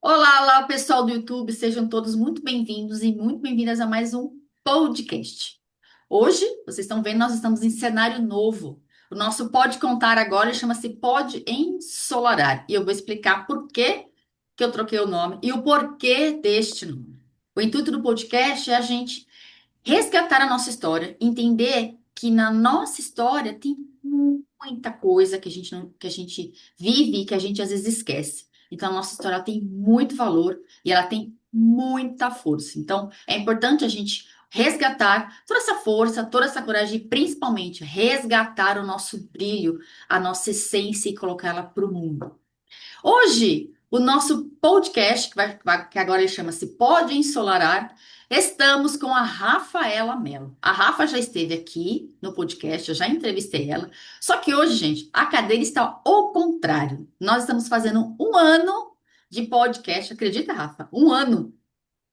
Olá, olá, pessoal do YouTube, sejam todos muito bem-vindos e muito bem-vindas a mais um podcast. Hoje, vocês estão vendo, nós estamos em cenário novo. O nosso Pode Contar agora chama-se Pode Ensolarar. E eu vou explicar por que eu troquei o nome e o porquê deste nome. O intuito do podcast é a gente resgatar a nossa história, entender que na nossa história tem muita coisa que a gente não, que a gente vive e que a gente às vezes esquece. Então, a nossa história ela tem muito valor e ela tem muita força. Então, é importante a gente resgatar toda essa força, toda essa coragem e principalmente resgatar o nosso brilho, a nossa essência e colocar ela para o mundo. Hoje, o nosso podcast, que agora ele chama-se Pode Ensolarar, estamos com a Rafaela Mello. A Rafa já esteve aqui no podcast, eu já entrevistei ela. Só que hoje, gente, a cadeira está ao contrário. Nós estamos fazendo um ano de podcast, acredita, Rafa? Um ano.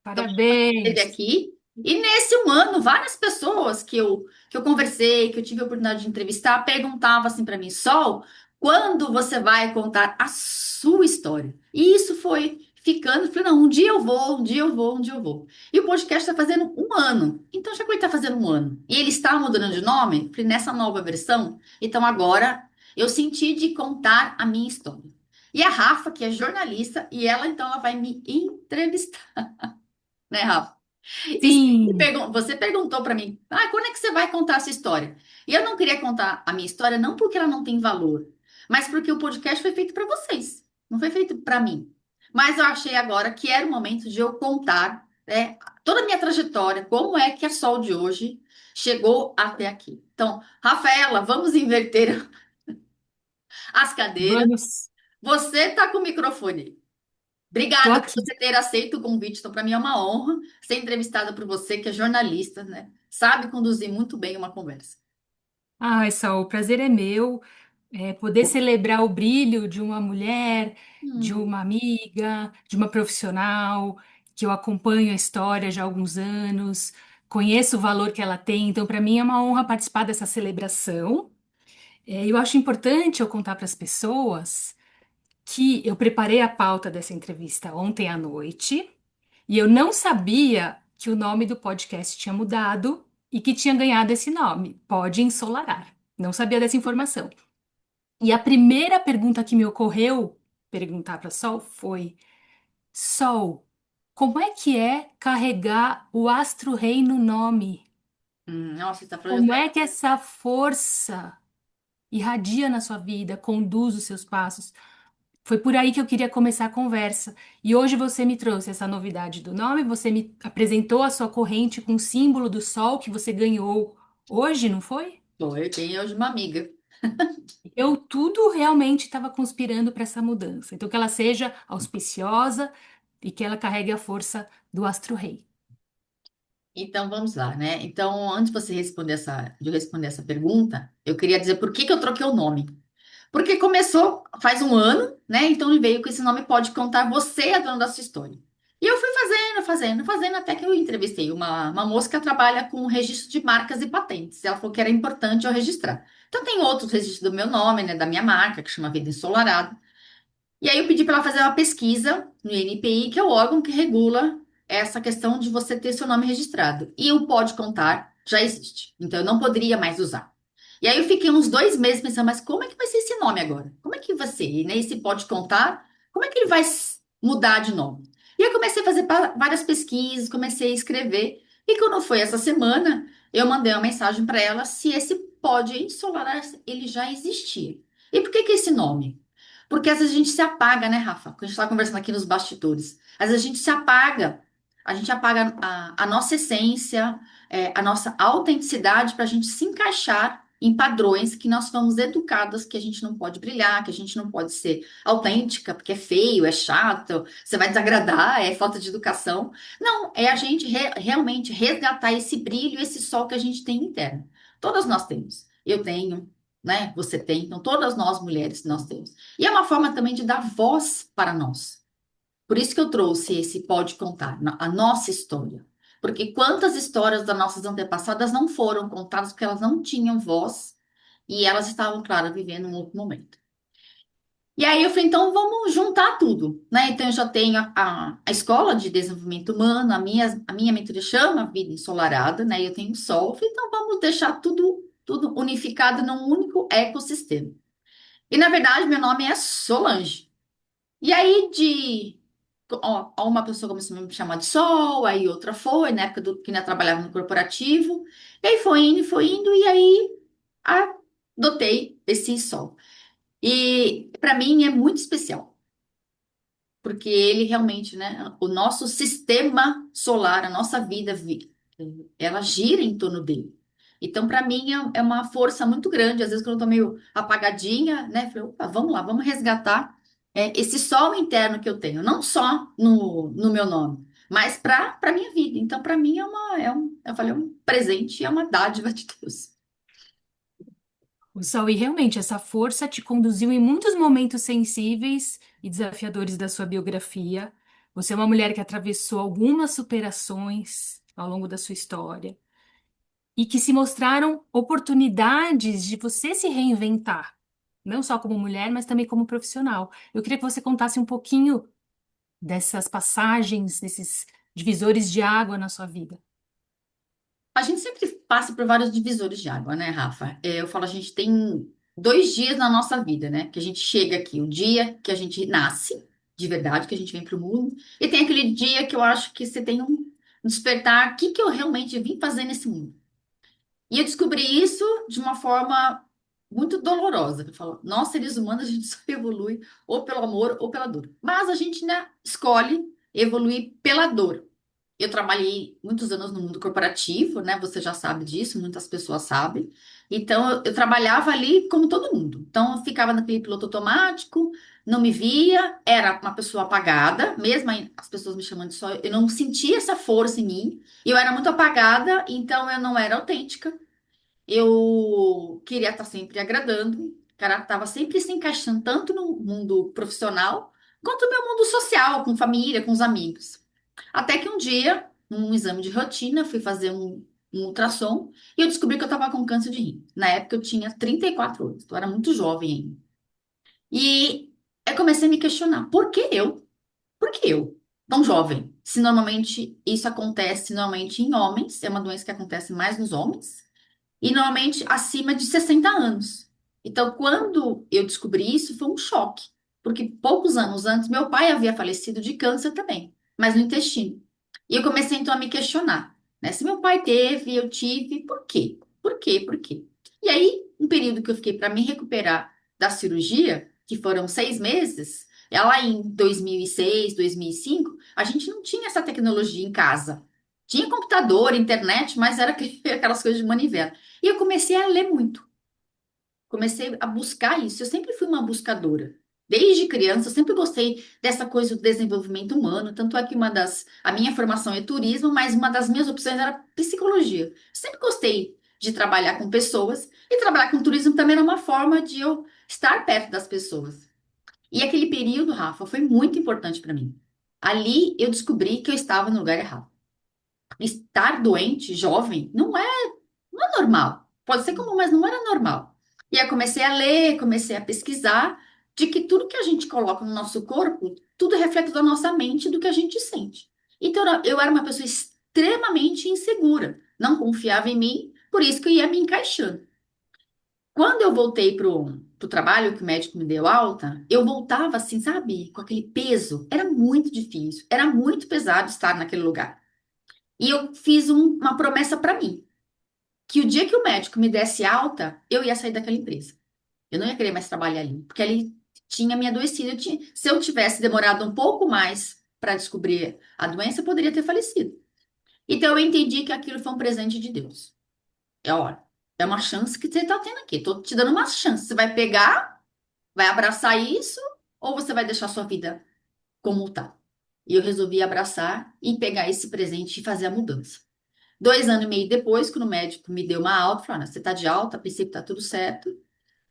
Então, ela esteve Parabéns! aqui. E nesse um ano, várias pessoas que eu conversei, que eu tive a oportunidade de entrevistar, perguntavam assim para mim, Sol, quando você vai contar a sua história? E isso foi ficando, eu falei, não, um dia eu vou, um dia eu vou, um dia eu vou. E o podcast está fazendo um ano. Então, já que ele está fazendo um ano e ele está mudando de nome, eu falei, nessa nova versão, então agora eu senti de contar a minha história. E a Rafa, que é jornalista, e ela então ela vai me entrevistar, né, Rafa? E Sim, você perguntou para mim, quando é que você vai contar essa história? E eu não queria contar a minha história não porque ela não tem valor, mas porque o podcast foi feito para vocês, não foi feito para mim. Mas eu achei agora que era o momento de eu contar, né, toda a minha trajetória, como é que a Sol de hoje chegou até aqui. Então, Rafaela, vamos inverter as cadeiras. vamos. Você está com o microfone. Tô Obrigada por aqui. você ter aceito o convite. Então, para mim é uma honra ser entrevistada por você, que é jornalista, né? Sabe conduzir muito bem uma conversa. Ai, Saul, o prazer é meu, poder celebrar o brilho de uma mulher, de Hum. uma amiga, de uma profissional, que eu acompanho a história já há alguns anos, conheço o valor que ela tem, então para mim é uma honra participar dessa celebração. Eu acho importante eu contar para as pessoas que eu preparei a pauta dessa entrevista ontem à noite. E eu não sabia que o nome do podcast tinha mudado e que tinha ganhado esse nome, Pode Ensolarar. Não sabia dessa informação. E a primeira pergunta que me ocorreu perguntar para Sol foi: Sol, como é carregar o astro-rei no nome? Nossa, você está falando Como de... é que essa força irradia na sua vida, conduz os seus passos? Foi por aí que eu queria começar a conversa. E hoje você me trouxe essa novidade do nome, você me apresentou a sua corrente com o símbolo do sol que você ganhou hoje, não foi? Eu tenho hoje uma amiga. Eu tudo realmente estava conspirando para essa mudança. Então que ela seja auspiciosa e que ela carregue a força do astro-rei. Então vamos lá, né? Então, antes de você responder de eu responder essa pergunta, eu queria dizer por que que eu troquei o nome. Porque começou faz um ano, né? Então ele veio com esse nome Pode Contar, você é a dona da sua história. E eu fui fazendo, até que eu entrevistei uma moça que trabalha com registro de marcas e patentes. Ela falou que era importante eu registrar. Então tem outros registros do meu nome, né? Da minha marca, que chama Vida Ensolarada. E aí eu pedi para ela fazer uma pesquisa no INPI, que é o órgão que regula essa questão de você ter seu nome registrado. E o Pode Contar já existe. Então eu não poderia mais usar. E aí eu fiquei uns 2 meses pensando, mas como é que vai ser esse nome agora? Como é que vai ser? E nem se pode contar, como é que ele vai mudar de nome? E eu comecei a fazer várias pesquisas, comecei a escrever. E quando foi essa semana, eu mandei uma mensagem para ela se esse pode ensolarar, ele já existia. E por que que esse nome? Porque às vezes a gente se apaga, né, Rafa? Quando a gente está conversando aqui nos bastidores. Às vezes a gente apaga a nossa essência, a nossa autenticidade para a gente se encaixar em padrões que nós fomos educadas que a gente não pode brilhar, que a gente não pode ser autêntica, porque é feio, é chato, você vai desagradar, é falta de educação. Não, é a gente realmente resgatar esse brilho, esse sol que a gente tem interno. Todas nós temos. Eu tenho, né? Você tem, então todas nós mulheres nós temos. E é uma forma também de dar voz para nós. Por isso que eu trouxe esse Pode Contar, a nossa história. Porque quantas histórias das nossas antepassadas não foram contadas porque elas não tinham voz e elas estavam, claro, vivendo um outro momento. E aí eu falei, então vamos juntar tudo, né? Então eu já tenho a escola de desenvolvimento humano, a minha mentoria chama Vida Ensolarada, né? E eu tenho o Sol, eu falei, então vamos deixar tudo unificado num único ecossistema. E na verdade meu nome é Solange. E aí uma pessoa começou a me chamar de Sol, aí outra foi, na época que ainda trabalhava no corporativo, e aí foi indo, e aí adotei esse Sol. E para mim é muito especial porque ele realmente, né, o nosso sistema solar, a nossa vida, ela gira em torno dele. Então, para mim, é uma força muito grande. Às vezes, quando eu tô meio apagadinha, né, eu falei, opa, vamos lá, vamos resgatar esse sol interno que eu tenho, não só no meu nome, mas para minha vida. Então, para mim, eu falei, é um presente, é uma dádiva de Deus. O Sol, e realmente essa força te conduziu em muitos momentos sensíveis e desafiadores da sua biografia. Você é uma mulher que atravessou algumas superações ao longo da sua história e que se mostraram oportunidades de você se reinventar, não só como mulher, mas também como profissional. Eu queria que você contasse um pouquinho dessas passagens, desses divisores de água na sua vida. A gente sempre passa por vários divisores de água, né, Rafa? Eu falo, a gente tem 2 dias na nossa vida, né? Que a gente chega aqui, o dia que a gente nasce, de verdade, que a gente vem para o mundo, e tem aquele dia que eu acho que você tem um despertar, o que que eu realmente vim fazer nesse mundo? E eu descobri isso de uma forma muito dolorosa. Eu falo, nós, seres humanos, a gente só evolui ou pelo amor ou pela dor. Mas a gente, né, escolhe evoluir pela dor. Eu trabalhei muitos anos no mundo corporativo, né? Você já sabe disso, muitas pessoas sabem. Então, eu trabalhava ali como todo mundo. Então, eu ficava naquele piloto automático, não me via, era uma pessoa apagada, mesmo aí as pessoas me chamando de só, eu não sentia essa força em mim. E eu era muito apagada, então eu não era autêntica. Eu queria estar sempre agradando. O cara estava sempre se encaixando tanto no mundo profissional quanto no meu mundo social, com família, com os amigos. Até que um dia, num exame de rotina, fui fazer um ultrassom e eu descobri que eu estava com câncer de rim. Na época eu tinha 34 anos, então eu era muito jovem ainda. E eu comecei a me questionar, por que eu? Por que eu? Tão jovem. Se normalmente isso acontece normalmente em homens, é uma doença que acontece mais nos homens e normalmente acima de 60 anos. Então, quando eu descobri isso, foi um choque, porque poucos anos antes, meu pai havia falecido de câncer também, mas no intestino. E eu comecei então a me questionar, né? Se meu pai teve, eu tive, por quê? Por quê? Por quê? E aí, um período que eu fiquei para me recuperar da cirurgia, que foram 6 meses, lá em 2006, 2005, a gente não tinha essa tecnologia em casa. Tinha computador, internet, mas era aquelas coisas de manivela. E eu comecei a ler muito. Comecei a buscar isso. Eu sempre fui uma buscadora. Desde criança, eu sempre gostei dessa coisa do desenvolvimento humano. Tanto é que a minha formação é turismo, mas uma das minhas opções era psicologia. Sempre gostei de trabalhar com pessoas e trabalhar com turismo também era uma forma de eu estar perto das pessoas. E aquele período, Rafa, foi muito importante para mim. Ali eu descobri que eu estava no lugar errado. Estar doente, jovem, não é normal. Pode ser comum, mas não era normal. E aí eu comecei a ler, comecei a pesquisar de que tudo que a gente coloca no nosso corpo, tudo é reflexo da nossa mente, do que a gente sente. Então eu era uma pessoa extremamente insegura, não confiava em mim, por isso que eu ia me encaixando. Quando eu voltei pro trabalho, que o médico me deu alta, eu voltava assim, sabe, com aquele peso. Era muito difícil, era muito pesado estar naquele lugar. E eu fiz uma promessa para mim que o dia que o médico me desse alta, eu ia sair daquela empresa. Eu não ia querer mais trabalhar ali, porque ali tinha me adoecido. Se eu tivesse demorado um pouco mais para descobrir a doença, eu poderia ter falecido. Então eu entendi que aquilo foi um presente de Deus. Olha, é uma chance que você está tendo aqui. Estou te dando uma chance. Você vai pegar, vai abraçar isso, ou você vai deixar sua vida como está? E eu resolvi abraçar e pegar esse presente e fazer a mudança. 2 anos e meio depois, quando o médico me deu uma alta, falou: "Ana, você tá de alta, a princípio tá tudo certo,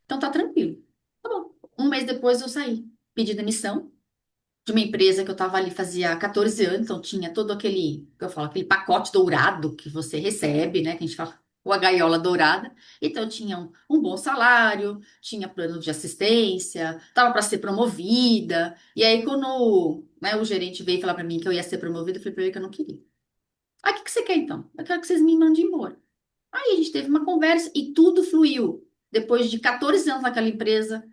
então tá tranquilo." Tá bom. 1 mês depois eu saí, pedi demissão de uma empresa que eu tava ali fazia 14 anos, então tinha todo aquele, que eu falo, aquele pacote dourado que você recebe, né? Que a gente fala. ou a gaiola dourada. Então, eu tinha um bom salário, tinha plano de assistência, estava para ser promovida. E aí, quando, né, o gerente veio falar para mim que eu ia ser promovida, eu falei para ele que eu não queria. Ah, o que que você quer então? Eu quero que vocês me mandem embora. Aí a gente teve uma conversa e tudo fluiu. Depois de 14 anos naquela empresa,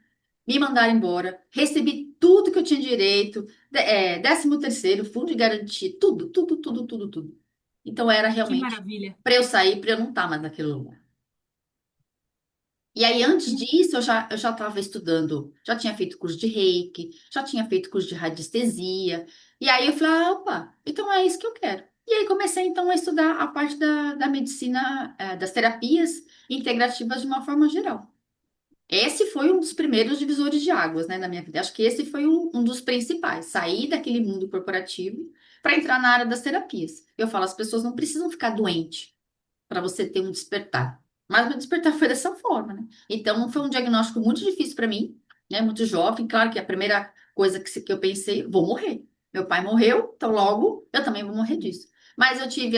me mandaram embora, recebi tudo que eu tinha direito, 13º, fundo de garantia, tudo, tudo, tudo, tudo, tudo. Então era Que realmente maravilha. para eu sair, para eu não estar mais naquele lugar. E aí, antes disso, eu já estava estudando, já tinha feito curso de Reiki, já tinha feito curso de radiestesia. E aí eu falei, opa, então é isso que eu quero. E aí comecei então a estudar a parte da medicina, das terapias integrativas de uma forma geral. Esse foi um dos primeiros divisores de águas, né, na minha vida. Acho que esse foi um dos principais. Sair daquele mundo corporativo para entrar na área das terapias. Eu falo, as pessoas não precisam ficar doentes para você ter um despertar. Mas meu despertar foi dessa forma, né? Então foi um diagnóstico muito difícil para mim, né? Muito jovem. Claro que a primeira coisa que eu pensei, vou morrer. Meu pai morreu, então logo eu também vou morrer disso. Mas eu tive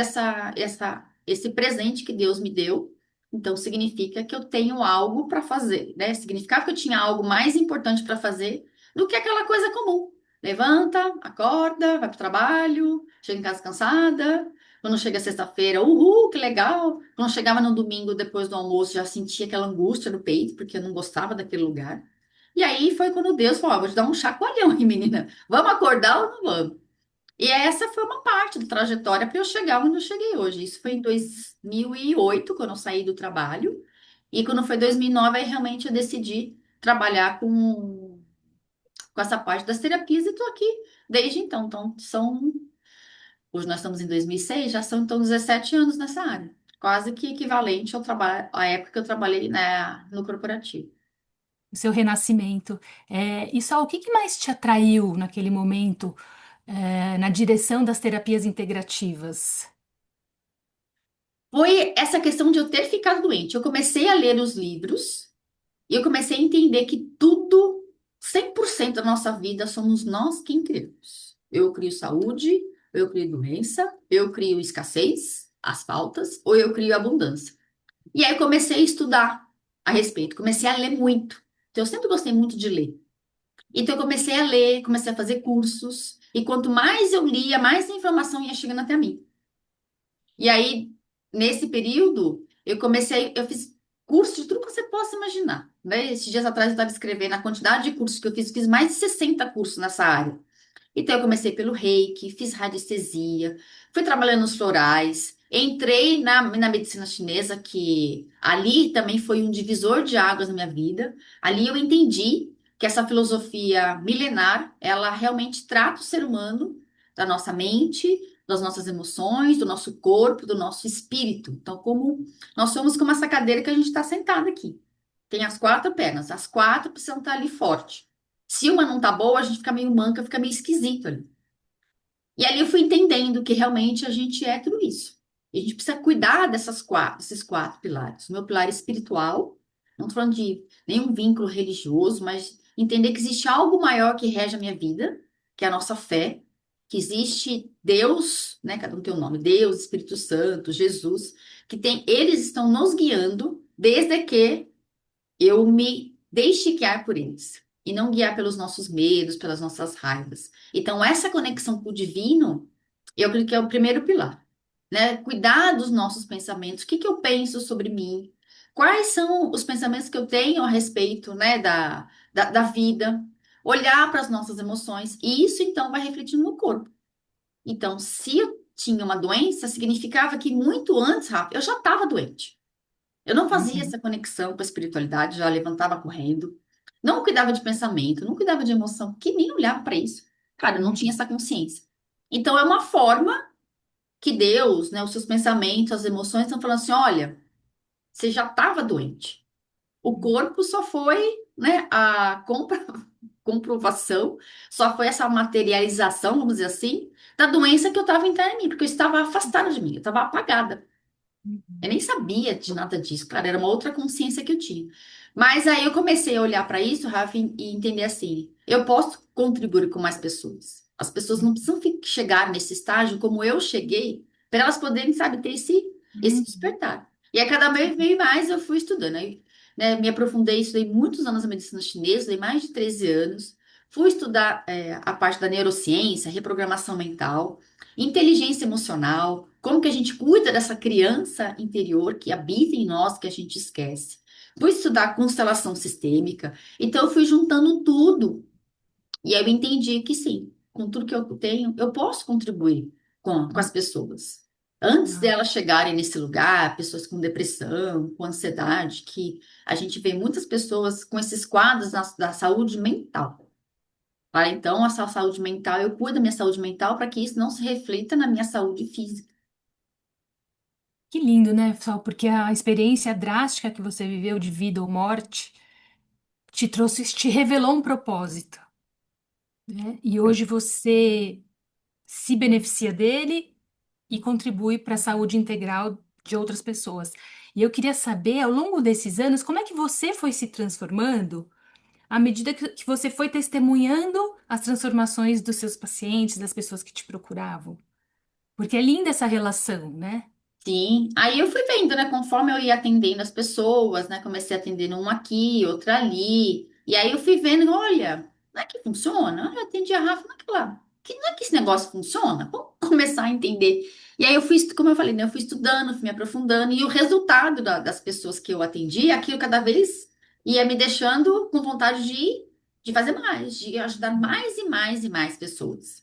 esse presente que Deus me deu. Então significa que eu tenho algo para fazer, né? Significava que eu tinha algo mais importante para fazer do que aquela coisa comum. Levanta, acorda, vai para o trabalho, chega em casa cansada, quando chega sexta-feira, uhul, que legal. Quando chegava no domingo, depois do almoço, já sentia aquela angústia no peito, porque eu não gostava daquele lugar. E aí foi quando Deus falou: "Ó, vou te dar um chacoalhão aí, menina. Vamos acordar ou não vamos?" E essa foi uma parte da trajetória para eu chegar onde eu cheguei hoje. Isso foi em 2008, quando eu saí do trabalho. E quando foi 2009, aí realmente eu decidi trabalhar com essa parte das terapias e estou aqui desde então. Então, hoje nós estamos em 2006, já são então 17 anos nessa área. Quase que equivalente ao trabalho, à época que eu trabalhei, né, no corporativo. O seu renascimento. E só o que que mais te atraiu naquele momento, na direção das terapias integrativas? Foi essa questão de eu ter ficado doente. Eu comecei a ler os livros e eu comecei a entender que tudo, 100% da nossa vida, somos nós quem criamos. Eu crio saúde, eu crio doença, eu crio escassez, as faltas, ou eu crio abundância. E aí eu comecei a estudar a respeito, comecei a ler muito. Então, eu sempre gostei muito de ler. Então, eu comecei a ler, comecei a fazer cursos, e quanto mais eu lia, mais informação ia chegando até mim. E aí, nesse período, eu fiz curso de tudo que você possa imaginar, né? Esses dias atrás eu estava escrevendo a quantidade de cursos que eu fiz mais de 60 cursos nessa área. Então, eu comecei pelo Reiki, fiz radiestesia, fui trabalhando nos florais, entrei na medicina chinesa, que ali também foi um divisor de águas na minha vida. Ali eu entendi que essa filosofia milenar, ela realmente trata o ser humano, da nossa mente, das nossas emoções, do nosso corpo, do nosso espírito. Então, como nós somos como essa cadeira que a gente está sentada aqui. Tem as quatro pernas, as quatro precisam estar ali forte. Se uma não tá boa, a gente fica meio manca, fica meio esquisito ali. E ali eu fui entendendo que realmente a gente é tudo isso. E a gente precisa cuidar desses quatro pilares. O meu pilar espiritual, não tô falando de nenhum vínculo religioso, mas entender que existe algo maior que rege a minha vida, que é a nossa fé, que existe Deus, né? Cada um tem um nome, Deus, Espírito Santo, Jesus, eles estão nos guiando desde que eu me deixe guiar por eles e não guiar pelos nossos medos, pelas nossas raivas. Então, essa conexão com o divino, eu acredito que é o primeiro pilar, né? Cuidar dos nossos pensamentos, o que que eu penso sobre mim, quais são os pensamentos que eu tenho a respeito, né, da vida, olhar para as nossas emoções, e isso então vai refletir no corpo. Então, se eu tinha uma doença, significava que muito antes, Rafa, eu já estava doente. Eu não fazia Uhum, essa conexão com a espiritualidade, já levantava correndo, não cuidava de pensamento, não cuidava de emoção, que nem olhava para isso. Cara, eu não tinha uhum, essa consciência. Então é uma forma que Deus, né, os seus pensamentos, as emoções estão falando assim: olha, você já estava doente. O corpo só foi, né, a comprovação, só foi essa materialização, vamos dizer assim, da doença que eu estava interna em mim, porque eu estava afastada de mim, eu estava apagada. Eu uhum, nem sabia de nada disso, claro, era uma outra consciência que eu tinha. Mas aí eu comecei a olhar para isso, Rafa, e entender assim: eu posso contribuir com mais pessoas. As pessoas não precisam chegar nesse estágio como eu cheguei, para elas poderem, sabe, ter esse uhum, despertar. E aí cada vez mais eu fui estudando. Aí, né, me aprofundei, estudei muitos anos a medicina chinesa, estudei mais de 13 anos. Fui estudar a parte da neurociência, reprogramação mental, inteligência emocional, como que a gente cuida dessa criança interior que habita em nós, que a gente esquece. Fui estudar constelação sistêmica. Então eu fui juntando tudo. E aí eu entendi que sim, com tudo que eu tenho, eu posso contribuir com as pessoas. Antes Ah, delas chegarem nesse lugar, pessoas com depressão, com ansiedade, que a gente vê muitas pessoas com esses quadros da saúde mental. Tá? Então, essa saúde mental, eu cuido da minha saúde mental para que isso não se reflita na minha saúde física. que lindo, né, Sol? Porque a experiência drástica que você viveu de vida ou morte te trouxe, te revelou um propósito, né? E hoje você se beneficia dele e contribui para a saúde integral de outras pessoas. E eu queria saber, ao longo desses anos, como é que você foi se transformando à medida que você foi testemunhando as transformações dos seus pacientes, das pessoas que te procuravam. Porque é linda essa relação, né? Sim, aí eu fui vendo, né, conforme eu ia atendendo as pessoas, né, comecei atendendo um aqui, outra ali, e aí eu fui vendo, olha, não é que funciona? Olha, eu atendi a Rafa naquela, que não é que esse negócio funciona? Vamos começar a entender. E aí eu fui, como eu falei, né, eu fui estudando, fui me aprofundando, e o resultado das pessoas que eu atendi, aquilo cada vez ia me deixando com vontade de fazer mais, de ajudar mais e mais e mais pessoas.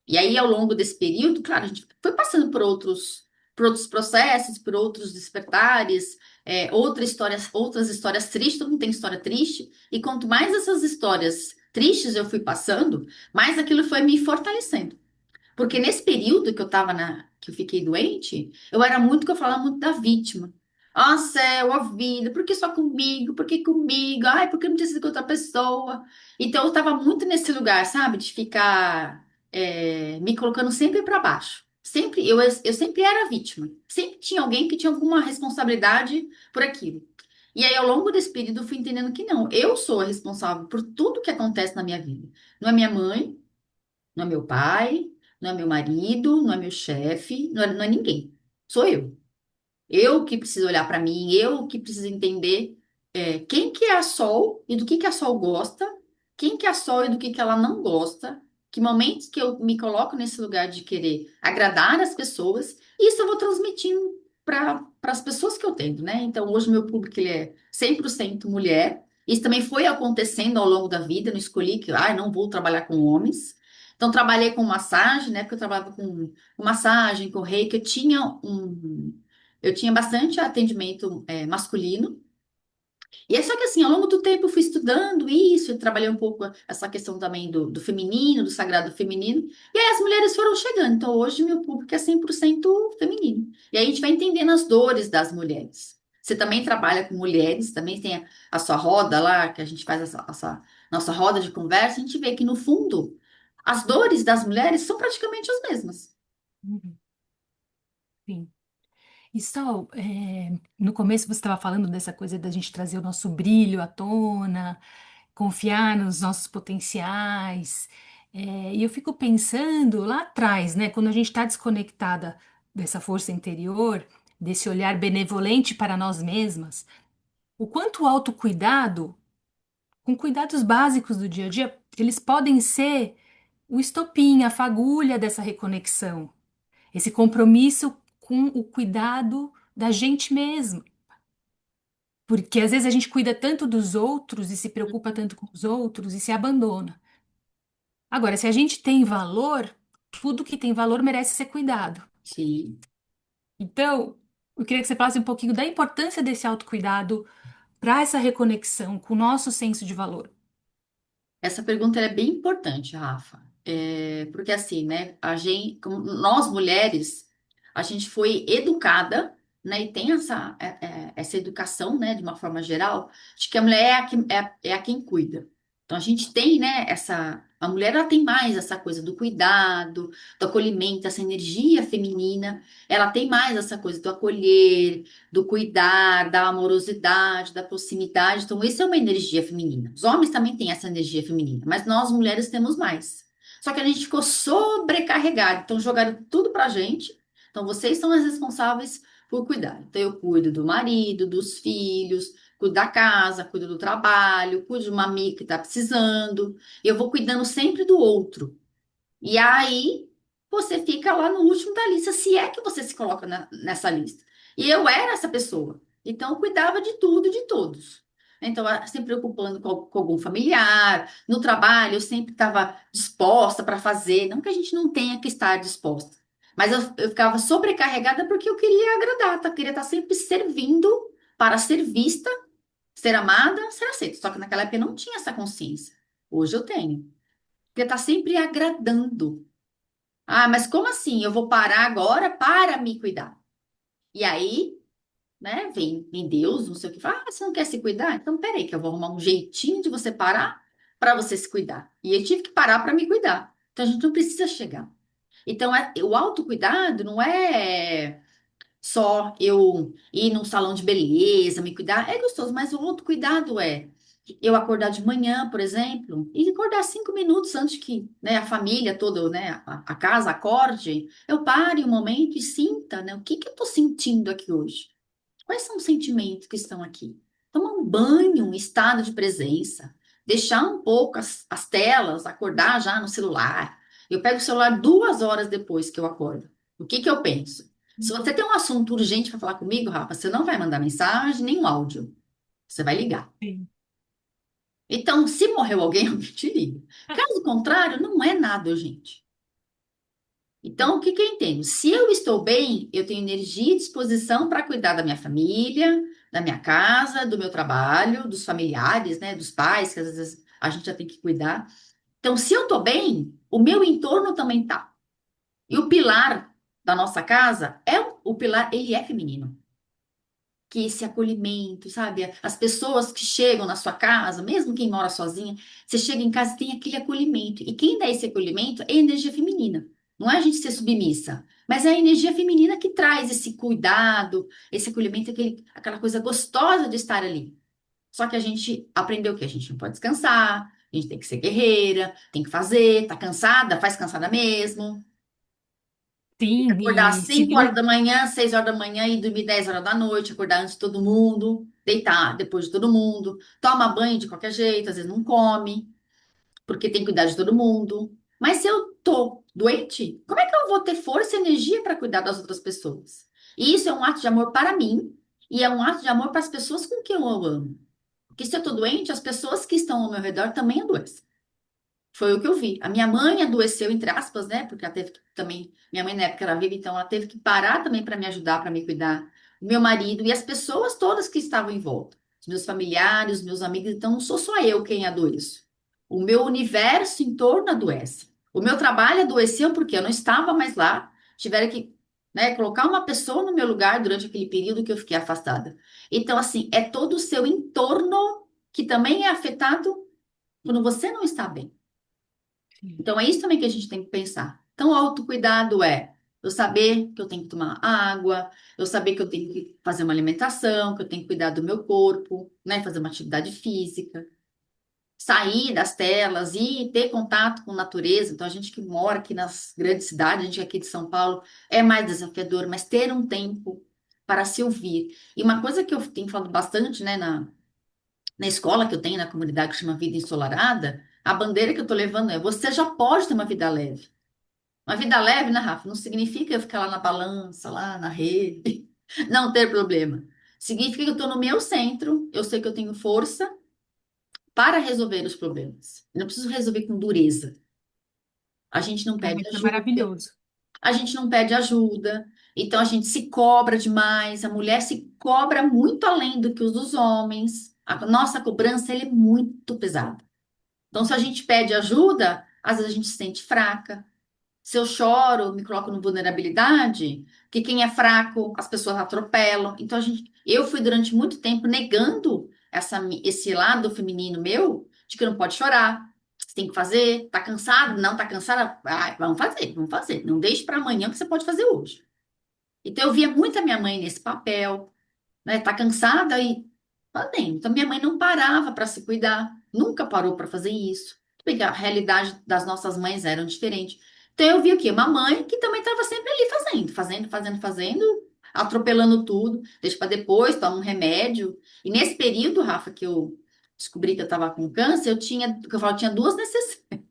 E aí, ao longo desse período, claro, a gente foi passando por outros processos, por outros despertares, outras histórias tristes, todo mundo tem história triste, e quanto mais essas histórias tristes eu fui passando, mais aquilo foi me fortalecendo. Porque nesse período que eu tava que eu fiquei doente, eu era muito que eu falava muito da vítima. Ah, céu, a vida, por que só comigo? Por que comigo? Ai, por que não ter sido com outra pessoa? Então eu tava muito nesse lugar, sabe? De ficar me colocando sempre para baixo. Sempre, eu sempre era vítima. Sempre tinha alguém que tinha alguma responsabilidade por aquilo. E aí, ao longo desse período, eu fui entendendo que não, eu sou a responsável por tudo que acontece na minha vida. Não é minha mãe, não é meu pai, não é meu marido, não é meu chefe, não é ninguém. Sou eu. Eu que preciso olhar para mim, eu que preciso entender quem que é a Sol e do que a Sol gosta, quem que é a Sol e do que ela não gosta, que momentos que eu me coloco nesse lugar de querer agradar as pessoas, e isso eu vou transmitindo para as pessoas que eu tenho, né? Então, hoje meu público ele é 100% mulher. Isso também foi acontecendo ao longo da vida, eu não escolhi que, não vou trabalhar com homens. Então, trabalhei com massagem, né? Porque eu trabalhava com massagem, com reiki, eu tinha bastante atendimento masculino. E é só que assim, ao longo do tempo eu fui estudando isso, eu trabalhei um pouco essa questão também do feminino, do sagrado feminino. E aí as mulheres foram chegando. Então hoje meu público é 100% feminino. E aí a gente vai entendendo as dores das mulheres. Você também trabalha com mulheres, também tem a sua roda lá, que a gente faz essa nossa roda de conversa, a gente vê que no fundo as dores das mulheres são praticamente as mesmas. Uhum, sim. E Sol, no começo você estava falando dessa coisa da gente trazer o nosso brilho à tona, confiar nos nossos potenciais. E eu fico pensando lá atrás, né, quando a gente está desconectada dessa força interior, desse olhar benevolente para nós mesmas, o quanto o autocuidado, com cuidados básicos do dia a dia, eles podem ser o estopim, a fagulha dessa reconexão, esse compromisso com o cuidado da gente mesmo. Porque às vezes a gente cuida tanto dos outros e se preocupa tanto com os outros e se abandona. Agora, se a gente tem valor, tudo que tem valor merece ser cuidado. Sim. Então, eu queria que você falasse um pouquinho da importância desse autocuidado para essa reconexão com o nosso senso de valor. Essa pergunta ela é bem importante, Rafa. Porque assim, né, a gente, como nós mulheres, a gente foi educada, né, e tem essa educação, né, de uma forma geral, de que a mulher é a quem cuida. Então a gente tem, né, a mulher ela tem mais essa coisa do cuidado, do acolhimento, essa energia feminina, ela tem mais essa coisa do acolher, do cuidar, da amorosidade, da proximidade. Então, isso é uma energia feminina. Os homens também têm essa energia feminina, mas nós mulheres temos mais. Só que a gente ficou sobrecarregado, então jogaram tudo pra gente. Então, vocês são as responsáveis por cuidar. Então, eu cuido do marido, dos filhos, cuido da casa, cuido do trabalho, cuido de uma amiga que está precisando. Eu vou cuidando sempre do outro. E aí você fica lá no último da lista, se é que você se coloca nessa lista. E eu era essa pessoa. Então eu cuidava de tudo e de todos. Então, sempre preocupando com algum familiar, no trabalho, eu sempre estava disposta para fazer. Não que a gente não tenha que estar disposta, mas eu ficava sobrecarregada porque eu queria agradar, tá? Queria estar sempre servindo para ser vista, ser amada, ser aceita. Só que naquela época eu não tinha essa consciência. Hoje eu tenho. Queria estar sempre agradando. Ah, mas como assim? Eu vou parar agora para me cuidar. E aí, né, vem Deus, não sei o que, fala, ah, você não quer se cuidar? Então, peraí, que eu vou arrumar um jeitinho de você parar para você se cuidar. E eu tive que parar para me cuidar. Então, a gente não precisa chegar. Então, o autocuidado não é só eu ir num salão de beleza, me cuidar, é gostoso, mas o autocuidado é eu acordar de manhã, por exemplo, e acordar 5 minutos antes que, né, a família toda, né, a casa acorde, eu pare um momento e sinta, né, o que que eu tô sentindo aqui hoje? Quais são os sentimentos que estão aqui? Tomar um banho, um estado de presença, deixar um pouco as telas, acordar já no celular. Eu pego o celular 2 horas depois que eu acordo. O que que eu penso? Se você tem um assunto urgente para falar comigo, Rafa, você não vai mandar mensagem nem um áudio. Você vai ligar. Sim. Então, se morreu alguém, eu te ligo. Caso contrário, não é nada urgente. Então, o que que eu entendo? Se eu estou bem, eu tenho energia e disposição para cuidar da minha família, da minha casa, do meu trabalho, dos familiares, né, dos pais, que às vezes a gente já tem que cuidar. Então, se eu estou bem, o meu entorno também tá. E o pilar da nossa casa o pilar, ele é feminino. Que esse acolhimento, sabe? As pessoas que chegam na sua casa, mesmo quem mora sozinha, você chega em casa e tem aquele acolhimento. E quem dá esse acolhimento é a energia feminina. Não é a gente ser submissa, mas é a energia feminina que traz esse cuidado, esse acolhimento, aquela coisa gostosa de estar ali. Só que a gente aprendeu que a gente não pode descansar, a gente tem que ser guerreira, tem que fazer, tá cansada, faz cansada mesmo. Sim, Acordar às e 5 horas seguindo. da manhã, 6 horas da manhã e dormir 10 horas da noite, acordar antes de todo mundo, deitar depois de todo mundo, toma banho de qualquer jeito, às vezes não come, porque tem que cuidar de todo mundo. Mas se eu tô doente, como é que eu vou ter força e energia para cuidar das outras pessoas? E isso é um ato de amor para mim e é um ato de amor para as pessoas com quem eu amo. Porque se eu tô doente, as pessoas que estão ao meu redor também adoecem. Foi o que eu vi. A minha mãe adoeceu, entre aspas, né? Porque ela teve que também. Minha mãe, na época, era viva, então ela teve que parar também para me ajudar, para me cuidar. O meu marido e as pessoas todas que estavam em volta. Os meus familiares, os meus amigos. Então, não sou só eu quem adoeço. O meu universo em torno adoece. O meu trabalho adoeceu porque eu não estava mais lá. Tiveram que, né, colocar uma pessoa no meu lugar durante aquele período que eu fiquei afastada. Então, assim, é todo o seu entorno que também é afetado quando você não está bem. Então, é isso também que a gente tem que pensar. Então, o autocuidado é eu saber que eu tenho que tomar água, eu saber que eu tenho que fazer uma alimentação, que eu tenho que cuidar do meu corpo, né? Fazer uma atividade física, sair das telas e ter contato com a natureza. Então, a gente que mora aqui nas grandes cidades, a gente aqui de São Paulo, é mais desafiador, mas ter um tempo para se ouvir. E uma coisa que eu tenho falado bastante, né, na escola que eu tenho, na comunidade que chama Vida Ensolarada, a bandeira que eu tô levando é: você já pode ter uma vida leve. Uma vida leve, né, Rafa? Não significa eu ficar lá na balança, lá na rede, não ter problema. Significa que eu estou no meu centro, eu sei que eu tenho força para resolver os problemas. Eu não preciso resolver com dureza. A gente não Ah, pede isso é ajuda, maravilhoso. a gente não pede ajuda, então a gente se cobra demais, a mulher se cobra muito além do que os dos homens. A nossa cobrança, ele é muito pesada. Então, se a gente pede ajuda, às vezes a gente se sente fraca. Se eu choro, me coloco em vulnerabilidade, que quem é fraco, as pessoas atropelam. Então, eu fui durante muito tempo negando esse lado feminino meu, de que não pode chorar, você tem que fazer, tá cansado? Não tá cansada? Ah, vamos fazer, vamos fazer. Não deixe para amanhã o que você pode fazer hoje. Então, eu via muito a minha mãe nesse papel, né? Tá cansada e fazendo. Então, minha mãe não parava para se cuidar, nunca parou para fazer isso. Porque a realidade das nossas mães era diferente. Então, eu vi o quê? Uma mãe que também estava sempre ali fazendo, fazendo, fazendo, fazendo. atropelando tudo, deixa para depois, toma um remédio. E nesse período, Rafa, que eu descobri que eu estava com câncer, eu tinha, que eu falo, eu tinha duas necessidades.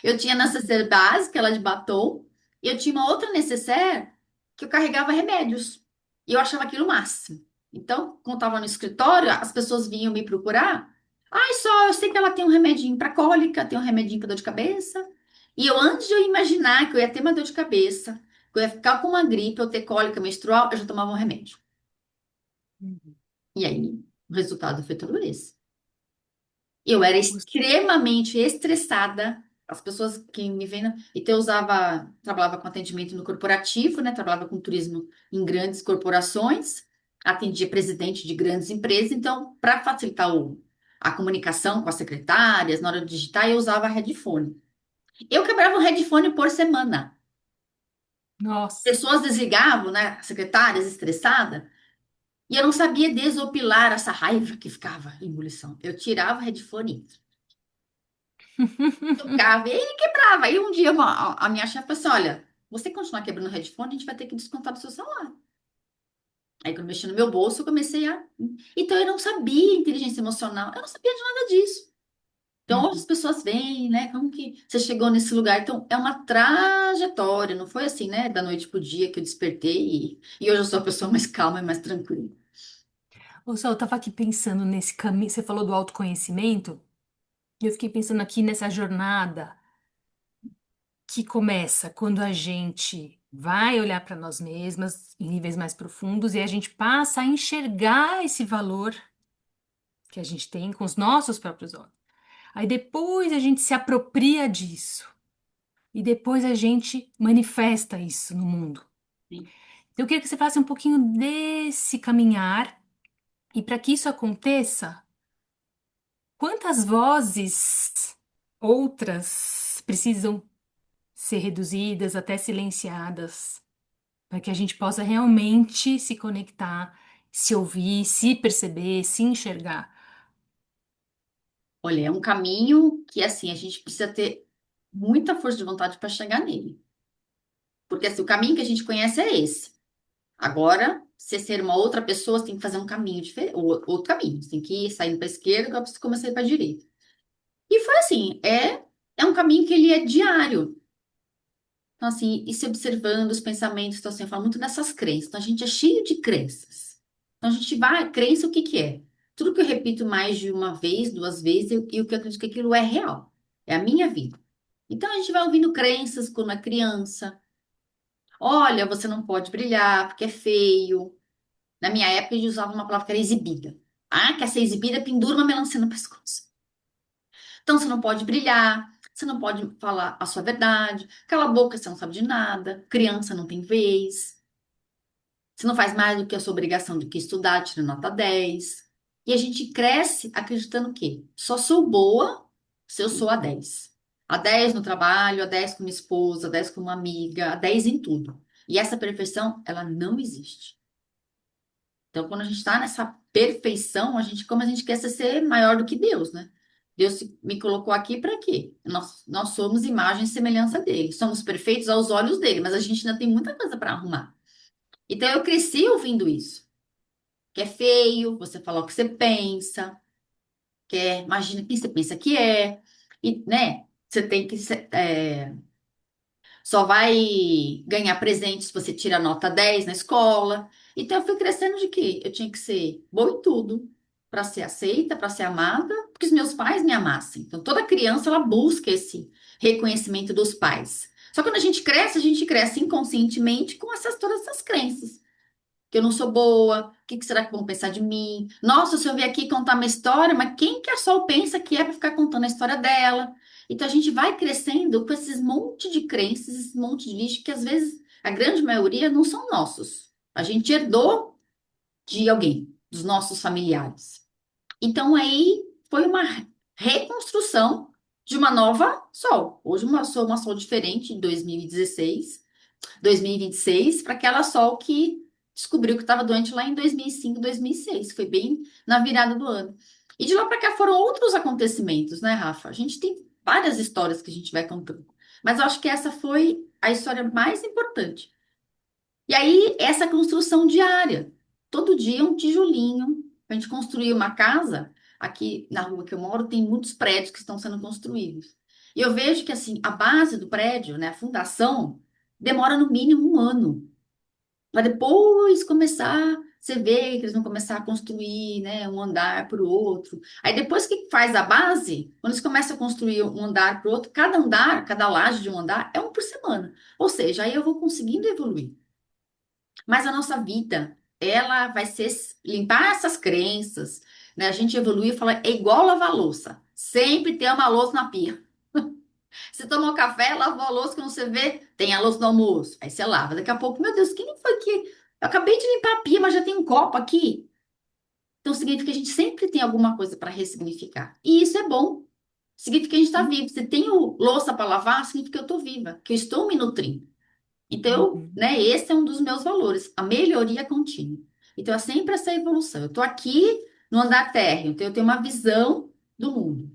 Eu tinha a necessaire básica, ela de batom, e eu tinha uma outra necessaire que eu carregava remédios. E eu achava aquilo o máximo. Então, quando eu estava no escritório, as pessoas vinham me procurar. Ai, só, eu sei que ela tem um remedinho para cólica, tem um remedinho para dor de cabeça. E eu, antes de eu imaginar que eu ia ter uma dor de cabeça, que eu ia ficar com uma gripe ou ter cólica menstrual, eu já tomava um remédio. Uhum. E aí, o resultado foi todo esse. Eu era Os- extremamente estressada. As pessoas que me veem. Então, eu usava, trabalhava com atendimento no corporativo, né? Trabalhava com turismo em grandes corporações, atendia presidente de grandes empresas. Então, para facilitar a comunicação com as secretárias, na hora de digitar, eu usava headphone. Eu quebrava um headphone por semana. Nossa. Pessoas desligavam, né? Secretárias estressadas. E eu não sabia desopilar essa raiva que ficava em ebulição. Eu tirava o headphone, tocava, e ele quebrava. Aí um dia a minha chefe falou assim: olha, você continuar quebrando o headphone, a gente vai ter que descontar do seu salário. Aí quando eu mexi no meu bolso, eu comecei a. Então eu não sabia inteligência emocional, eu não sabia de nada disso. Então hoje as Uhum. pessoas veem, né? Como que você chegou nesse lugar? Então é uma trajetória, não foi assim, né? Da noite pro dia que eu despertei e hoje eu sou a pessoa mais calma e mais tranquila. Ô, Sol, eu tava aqui pensando nesse caminho. Você falou do autoconhecimento, e eu fiquei pensando aqui nessa jornada que começa quando a gente vai olhar para nós mesmas em níveis mais profundos e a gente passa a enxergar esse valor que a gente tem com os nossos próprios olhos. Aí depois a gente se apropria disso e depois a gente manifesta isso no mundo. Eu queria que você faça um pouquinho desse caminhar e para que isso aconteça, quantas vozes outras precisam ser reduzidas até silenciadas para que a gente possa realmente se conectar, se ouvir, se perceber, se enxergar. Olha, é um caminho que, assim, a gente precisa ter muita força de vontade para chegar nele. Porque, assim, o caminho que a gente conhece é esse. Agora, você ser uma outra pessoa, você tem que fazer um caminho diferente, outro caminho. Você tem que ir saindo para a esquerda, agora você começa a ir para a direita. E foi assim, é um caminho que ele é diário. Então, assim, e se observando os pensamentos, então, assim, eu falo muito dessas crenças. Então, a gente é cheio de crenças. Então, a gente vai, crença o que que é? Tudo que eu repito mais de uma vez, duas vezes, e o que eu acredito que aquilo é real. É a minha vida. Então, a gente vai ouvindo crenças quando é criança. Olha, você não pode brilhar porque é feio. Na minha época, a gente usava uma palavra que era exibida. Ah, quer ser exibida? Pendura uma melancia no pescoço. Então, você não pode brilhar, você não pode falar a sua verdade. Cala a boca, você não sabe de nada. Criança não tem vez. Você não faz mais do que a sua obrigação de que estudar, tira nota 10. E a gente cresce acreditando que só sou boa se eu sou a 10. A 10 no trabalho, a 10 com minha esposa, a 10 com uma amiga, a 10 em tudo. E essa perfeição, ela não existe. Então, quando a gente está nessa perfeição, a gente, como a gente quer ser maior do que Deus, né? Deus me colocou aqui para quê? Nós somos imagem e semelhança dele. Somos perfeitos aos olhos dele, mas a gente ainda tem muita coisa para arrumar. Então, eu cresci ouvindo isso. Que é feio, você falar o que você pensa, imagina quem você pensa que é, e, né? Você tem que só vai ganhar presente se você tira nota 10 na escola. Então eu fui crescendo de que eu tinha que ser boa em tudo para ser aceita, para ser amada, porque os meus pais me amassem. Então toda criança ela busca esse reconhecimento dos pais. Só que quando a gente cresce inconscientemente com todas essas crenças. Que eu não sou boa, o que será que vão pensar de mim? Nossa, se eu vier aqui contar uma história, mas quem que a Sol pensa que é para ficar contando a história dela? Então a gente vai crescendo com esses monte de crenças, esse monte de lixo que às vezes a grande maioria não são nossos. A gente herdou de alguém, dos nossos familiares. Então aí foi uma reconstrução de uma nova Sol. Hoje eu sou uma Sol diferente em 2026 para aquela Sol que descobriu que estava doente lá em 2005, 2006. Foi bem na virada do ano. E de lá para cá foram outros acontecimentos, né, Rafa? A gente tem várias histórias que a gente vai contando. Mas eu acho que essa foi a história mais importante. E aí, essa construção diária. Todo dia um tijolinho. A gente construir uma casa, aqui na rua que eu moro, tem muitos prédios que estão sendo construídos. E eu vejo que, assim, a base do prédio, né, a fundação, demora no mínimo um ano. Para depois começar, você vê que eles vão começar a construir, né, um andar para o outro. Aí depois que faz a base, quando eles começam a construir um andar para o outro, cada andar, cada laje de um andar é um por semana. Ou seja, aí eu vou conseguindo evoluir. Mas a nossa vida, ela vai ser limpar essas crenças, né? A gente evoluir e falar, é igual lavar louça. Sempre tem uma louça na pia. Você tomou café, lavou a louça, quando você vê, tem a louça do almoço. Aí você lava. Daqui a pouco, meu Deus, quem foi que... Eu acabei de limpar a pia, mas já tem um copo aqui. Então significa que a gente sempre tem alguma coisa para ressignificar. E isso é bom. Significa que a gente está vivo. Se tenho louça para lavar, significa que eu estou viva, que eu estou me nutrindo. Então, Uhum. né, esse é um dos meus valores, a melhoria contínua. Então, é sempre essa evolução. Eu estou aqui no andar térreo, então eu tenho uma visão do mundo.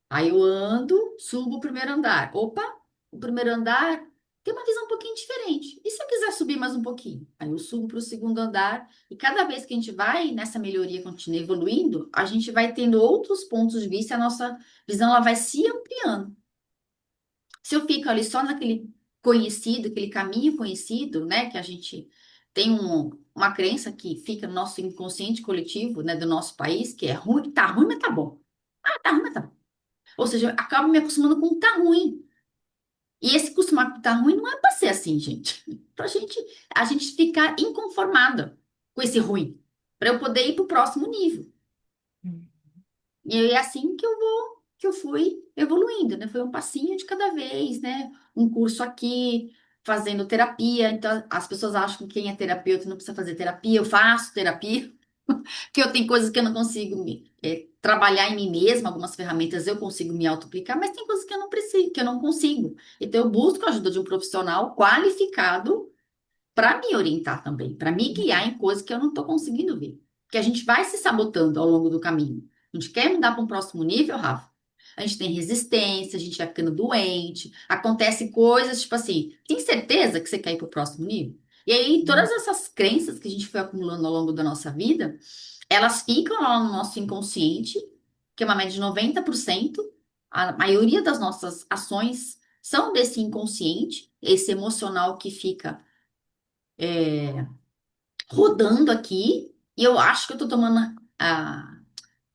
Aí eu ando, subo o primeiro andar. Opa, o primeiro andar tem uma visão um pouquinho diferente. E se eu quiser subir mais um pouquinho? Aí eu subo para o segundo andar. E cada vez que a gente vai nessa melhoria contínua evoluindo, a gente vai tendo outros pontos de vista, e a nossa visão ela vai se ampliando. Se eu fico ali só naquele conhecido, aquele caminho conhecido, né, que a gente tem uma crença que fica no nosso inconsciente coletivo, né, do nosso país, que é ruim, mas tá bom. Ah, tá ruim, mas tá bom. Ou seja, eu acabo me acostumando com o tá ruim. E esse acostumar com o tá ruim não é pra ser assim, gente. Pra gente, a gente ficar inconformada com esse ruim, para eu poder ir pro próximo nível. E é assim que eu fui evoluindo, né? Foi um passinho de cada vez, né? Um curso aqui, fazendo terapia. Então, as pessoas acham que quem é terapeuta não precisa fazer terapia. Eu faço terapia, porque eu tenho coisas que eu não consigo trabalhar em mim mesma, algumas ferramentas eu consigo me auto-aplicar, mas tem coisas que eu não preciso, que eu não consigo. Então, eu busco a ajuda de um profissional qualificado para me orientar também, para me guiar em coisas que eu não estou conseguindo ver. Porque a gente vai se sabotando ao longo do caminho. A gente quer mudar para um próximo nível, Rafa. A gente tem resistência, a gente vai ficando doente, acontece coisas tipo assim, tem certeza que você quer ir para o próximo nível? E aí, todas Uhum. essas crenças que a gente foi acumulando ao longo da nossa vida, elas ficam lá no nosso inconsciente, que é uma média de 90%. A maioria das nossas ações são desse inconsciente, esse emocional que fica rodando aqui e eu acho que eu estou tomando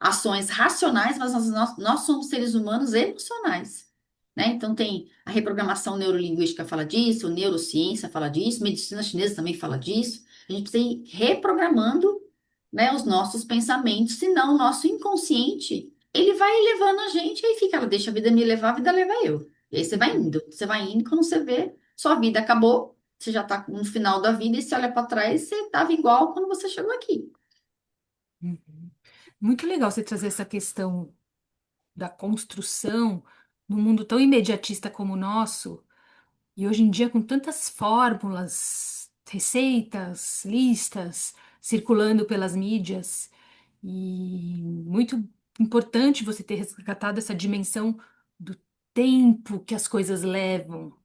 ações racionais, mas nós somos seres humanos emocionais, né? Então tem a reprogramação neurolinguística fala disso, neurociência fala disso, medicina chinesa também fala disso. A gente precisa ir reprogramando, né, os nossos pensamentos, senão o nosso inconsciente, ele vai levando a gente, aí fica, ela deixa a vida me levar, a vida leva eu. E aí você vai indo, quando você vê, sua vida acabou, você já está no final da vida e você olha para trás, você estava igual quando você chegou aqui. Uhum. Muito legal você trazer essa questão da construção num mundo tão imediatista como o nosso, e hoje em dia com tantas fórmulas, receitas, listas circulando pelas mídias, e muito importante você ter resgatado essa dimensão do tempo que as coisas levam,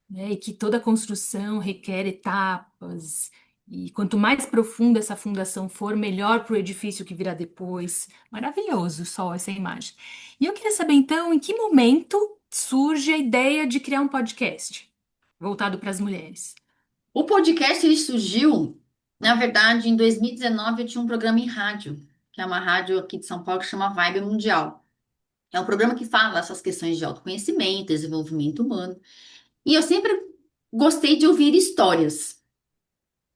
né? E que toda construção requer etapas. E quanto mais profunda essa fundação for, melhor para o edifício que virá depois. Maravilhoso só essa imagem. E eu queria saber então, em que momento surge a ideia de criar um podcast voltado para as mulheres? O podcast ele surgiu, na verdade, em 2019 eu tinha um programa em rádio, que é uma rádio aqui de São Paulo que chama Vibe Mundial. É um programa que fala essas questões de autoconhecimento, desenvolvimento humano. E eu sempre gostei de ouvir histórias.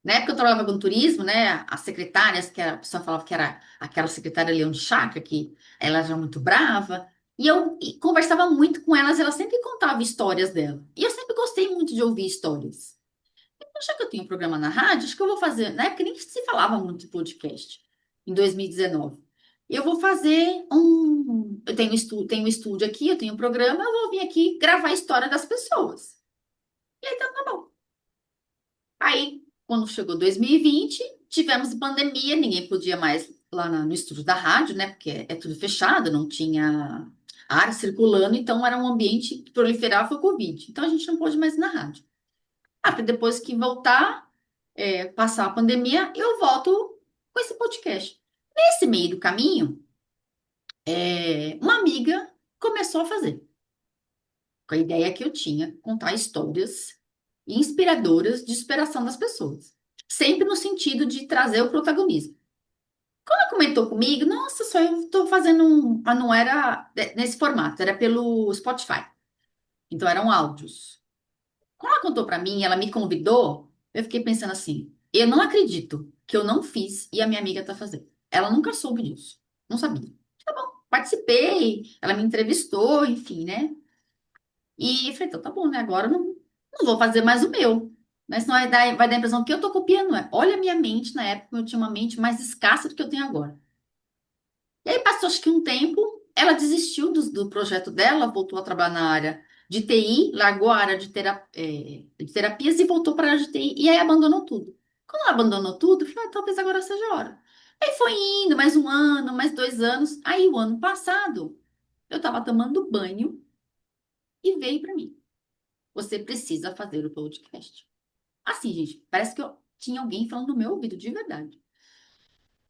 Na época eu trabalhava com turismo, né? As secretárias, a pessoa falava que era aquela secretária Leão de Chácara, que ela era muito brava. E conversava muito com elas sempre contava histórias dela. E eu sempre gostei muito de ouvir histórias. Já que eu tenho um programa na rádio, acho que eu vou fazer. Na época nem se falava muito de podcast, em 2019. Eu vou fazer um. Eu tenho um estúdio aqui, eu tenho um programa, eu vou vir aqui gravar a história das pessoas. E aí então tá bom. Aí, quando chegou 2020, tivemos pandemia, ninguém podia mais lá no estúdio da rádio, né? Porque é tudo fechado, não tinha ar circulando, então era um ambiente que proliferava o Covid. Então a gente não pôde mais ir na rádio. Ah, depois que voltar. passar a pandemia, eu volto com esse podcast. Nesse meio do caminho, uma amiga começou a fazer, com a ideia que eu tinha, contar histórias inspiradoras de superação das pessoas. Sempre no sentido de trazer o protagonismo. Ela comentou comigo, nossa, só eu estou fazendo um. Mas não era nesse formato, era pelo Spotify. Então eram áudios. Quando ela contou para mim, ela me convidou, eu fiquei pensando assim: eu não acredito que eu não fiz e a minha amiga tá fazendo. Ela nunca soube disso. Não sabia. Tá bom, participei, ela me entrevistou, enfim, né? E eu falei, então tá bom, né? Agora eu não vou fazer mais o meu. Né? Senão vai dar a impressão que eu tô copiando. Olha a minha mente na época, eu tinha uma mente mais escassa do que eu tenho agora. E aí passou acho que um tempo, ela desistiu do projeto dela, voltou a trabalhar na área de TI, largou a área de terapias e voltou para a área de TI, e aí abandonou tudo. Quando ela abandonou tudo, eu falei, talvez agora seja a hora. Aí foi indo, mais um ano, mais 2 anos. Aí o ano passado, eu estava tomando banho e veio para mim. Você precisa fazer o podcast. Assim, gente, parece que eu tinha alguém falando no meu ouvido, de verdade.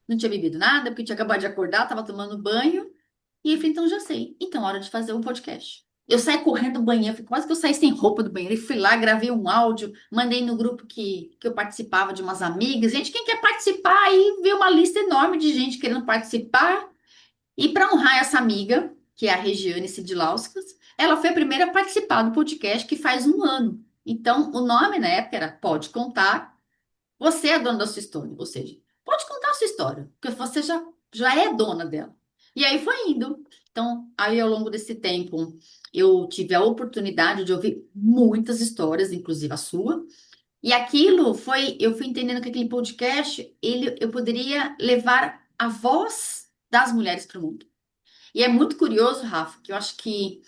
Não tinha bebido nada, porque tinha acabado de acordar, estava tomando banho. E eu falei, então já sei. Então, hora de fazer um podcast. Eu saí correndo do banheiro, quase que eu saí sem roupa do banheiro. E fui lá, gravei um áudio, mandei no grupo que eu participava de umas amigas. Gente, quem quer participar? Aí veio uma lista enorme de gente querendo participar. E para honrar essa amiga, que é a Regiane Sidlauskas, ela foi a primeira a participar do podcast que faz um ano. Então, o nome na época era Pode Contar, você é dona da sua história, ou seja, pode contar a sua história, porque você já é dona dela. E aí foi indo. Então, aí ao longo desse tempo, eu tive a oportunidade de ouvir muitas histórias, inclusive a sua. E aquilo foi, eu fui entendendo que aquele podcast, eu poderia levar a voz das mulheres para o mundo. E é muito curioso, Rafa, que eu acho que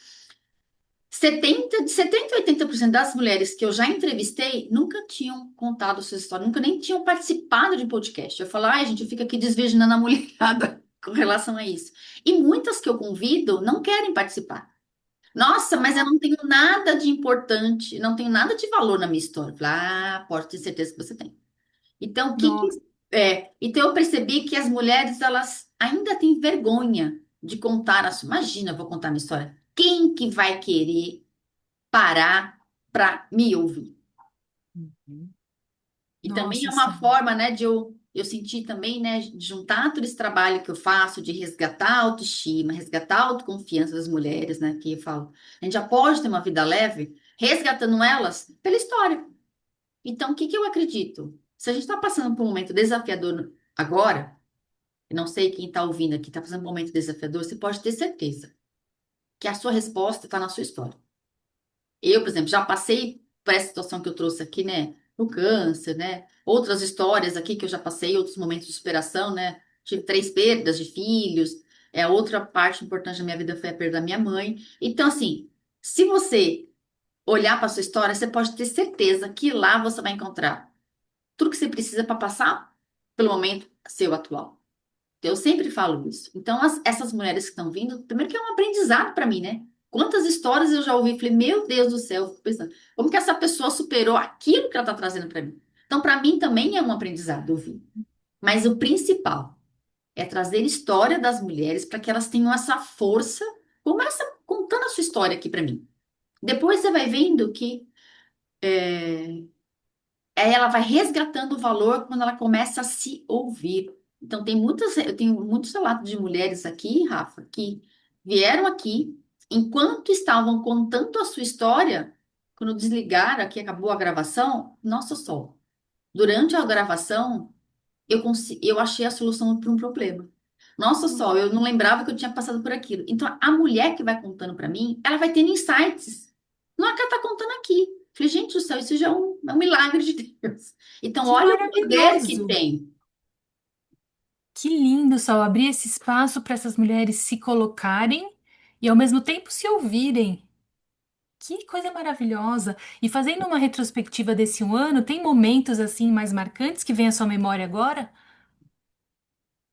70 a 80% das mulheres que eu já entrevistei nunca tinham contado suas histórias, nunca nem tinham participado de podcast. Eu falo, ai, gente, eu fico aqui desvirginando a mulherada com relação a isso. E muitas que eu convido não querem participar. Nossa, mas eu não tenho nada de importante, não tenho nada de valor na minha história. Eu falo, ah, pode ter certeza que você tem. Então, Nossa, então eu percebi que as mulheres, elas ainda têm vergonha de contar a sua. Imagina, eu vou contar minha história. Quem que vai querer parar para me ouvir? E também é nossa, uma sim. forma, né, de eu sentir também, né, de juntar todo esse trabalho que eu faço de resgatar a autoestima, resgatar a autoconfiança das mulheres, né, que eu falo, a gente já pode ter uma vida leve, resgatando elas pela história. Então, o que que eu acredito? Se a gente está passando por um momento desafiador agora, eu não sei quem está ouvindo aqui está passando por um momento desafiador, você pode ter certeza que a sua resposta está na sua história. Eu, por exemplo, já passei por essa situação que eu trouxe aqui, né? No câncer, né? Outras histórias aqui que eu já passei, outros momentos de superação, né? Tive 3 perdas de filhos. Outra parte importante da minha vida foi a perda da minha mãe. Então, assim, se você olhar para sua história, você pode ter certeza que lá você vai encontrar tudo que você precisa para passar pelo momento seu atual. Eu sempre falo isso. Então, essas mulheres que estão vindo, primeiro que é um aprendizado para mim, né? Quantas histórias eu já ouvi, falei, meu Deus do céu, eu fico pensando, como que essa pessoa superou aquilo que ela está trazendo para mim? Então, para mim também é um aprendizado ouvir. Mas o principal é trazer história das mulheres para que elas tenham essa força. Começa contando a sua história aqui para mim. Depois você vai vendo que aí ela vai resgatando o valor quando ela começa a se ouvir. Então, eu tenho muitos relatos de mulheres aqui, Rafa, que vieram aqui, enquanto estavam contando a sua história, quando desligaram aqui, acabou a gravação, nossa só, durante a gravação, eu achei a solução para um problema. Nossa só, eu não lembrava que eu tinha passado por aquilo. Então, a mulher que vai contando para mim, ela vai tendo insights. Não é que ela está contando aqui. Falei, gente do céu, isso já é um milagre de Deus. Então, Que olha o poder que maravilhoso! tem. Que lindo, Sol, abrir esse espaço para essas mulheres se colocarem e ao mesmo tempo se ouvirem. Que coisa maravilhosa! E fazendo uma retrospectiva desse um ano, tem momentos assim mais marcantes que vem à sua memória agora?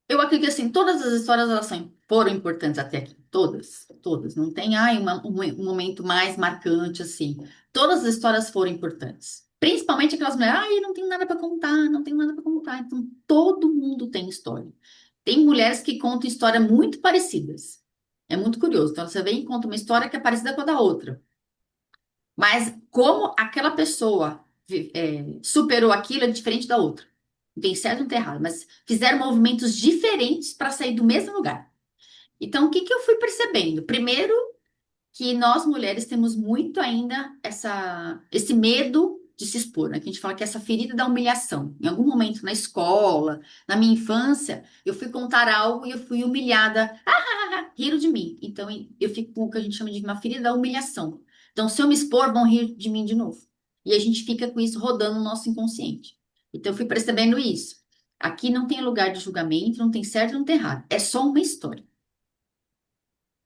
Eu acredito que assim, todas as histórias foram importantes até aqui. Todas, todas. Não tem um momento mais marcante assim. Todas as histórias foram importantes. Principalmente aquelas mulheres, ai, não tenho nada para contar, não tenho nada para contar. Então, todo mundo tem história. Tem mulheres que contam histórias muito parecidas. É muito curioso. Então, você vem e conta uma história que é parecida com a da outra. Mas como aquela pessoa superou aquilo é diferente da outra. Não tem certo e não tem errado, mas fizeram movimentos diferentes para sair do mesmo lugar. Então, o que que eu fui percebendo? Primeiro, que nós mulheres temos muito ainda esse medo de se expor, né? Que a gente fala que essa ferida da humilhação. Em algum momento na escola, na minha infância, eu fui contar algo e eu fui humilhada. Riram de mim. Então, eu fico com o que a gente chama de uma ferida da humilhação. Então, se eu me expor, vão rir de mim de novo. E a gente fica com isso rodando no nosso inconsciente. Então, eu fui percebendo isso. Aqui não tem lugar de julgamento, não tem certo, não tem errado. É só uma história.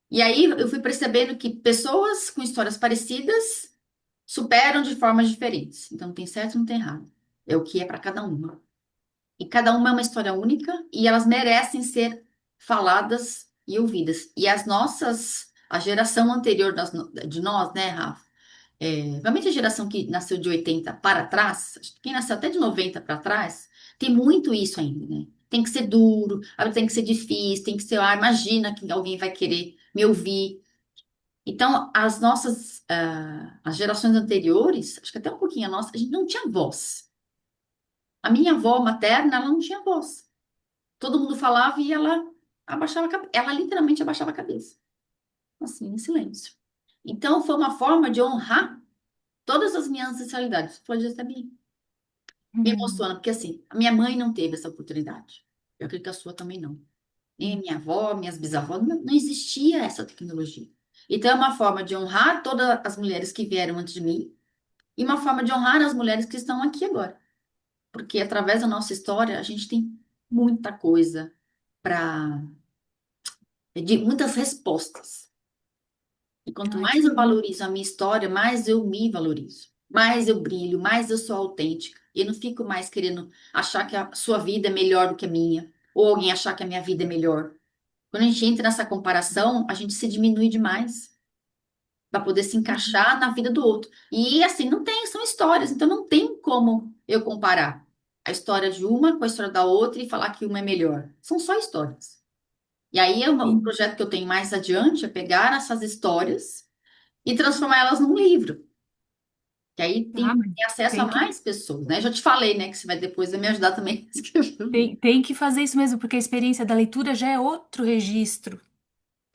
E aí eu fui percebendo que pessoas com histórias parecidas superam de formas diferentes. Então, não tem certo, não tem errado. É o que é para cada uma. E cada uma é uma história única e elas merecem ser faladas e ouvidas. E a geração anterior de nós, né, Rafa? Realmente a geração que nasceu de 80 para trás, acho que quem nasceu até de 90 para trás, tem muito isso ainda, né? Tem que ser duro, tem que ser difícil, tem que ser, imagina que alguém vai querer me ouvir. Então, as gerações anteriores, acho que até um pouquinho a nossa, a gente não tinha voz. A minha avó materna, ela não tinha voz. Todo mundo falava e ela abaixava a cabeça. Ela literalmente abaixava a cabeça, assim, em silêncio. Então, foi uma forma de honrar todas as minhas ancestralidades. Pode até me Hum, emociona, porque assim, a minha mãe não teve essa oportunidade. Eu acredito que a sua também não. Nem a hum. minha avó, minhas bisavós, não existia essa tecnologia. Então, é uma forma de honrar todas as mulheres que vieram antes de mim e uma forma de honrar as mulheres que estão aqui agora. Porque através da nossa história, a gente tem muita coisa para, de muitas respostas. E quanto Ai, mais que eu bom. valorizo a minha história, mais eu me valorizo. Mais eu brilho, mais eu sou autêntica. E não fico mais querendo achar que a sua vida é melhor do que a minha, ou alguém achar que a minha vida é melhor. Quando a gente entra nessa comparação, a gente se diminui demais para poder se Uhum. encaixar na vida do outro. E assim, não tem, são histórias, então não tem como eu comparar a história de uma com a história da outra e falar que uma é melhor. São só histórias. E aí o Sim. projeto que eu tenho mais adiante é pegar essas histórias e transformar elas num livro. Que aí Ah, mas tem acesso a tem que, mais pessoas, né? Já te falei, né, que você vai depois me ajudar também a escrever o livro. tem que fazer isso mesmo, porque a experiência da leitura já é outro registro,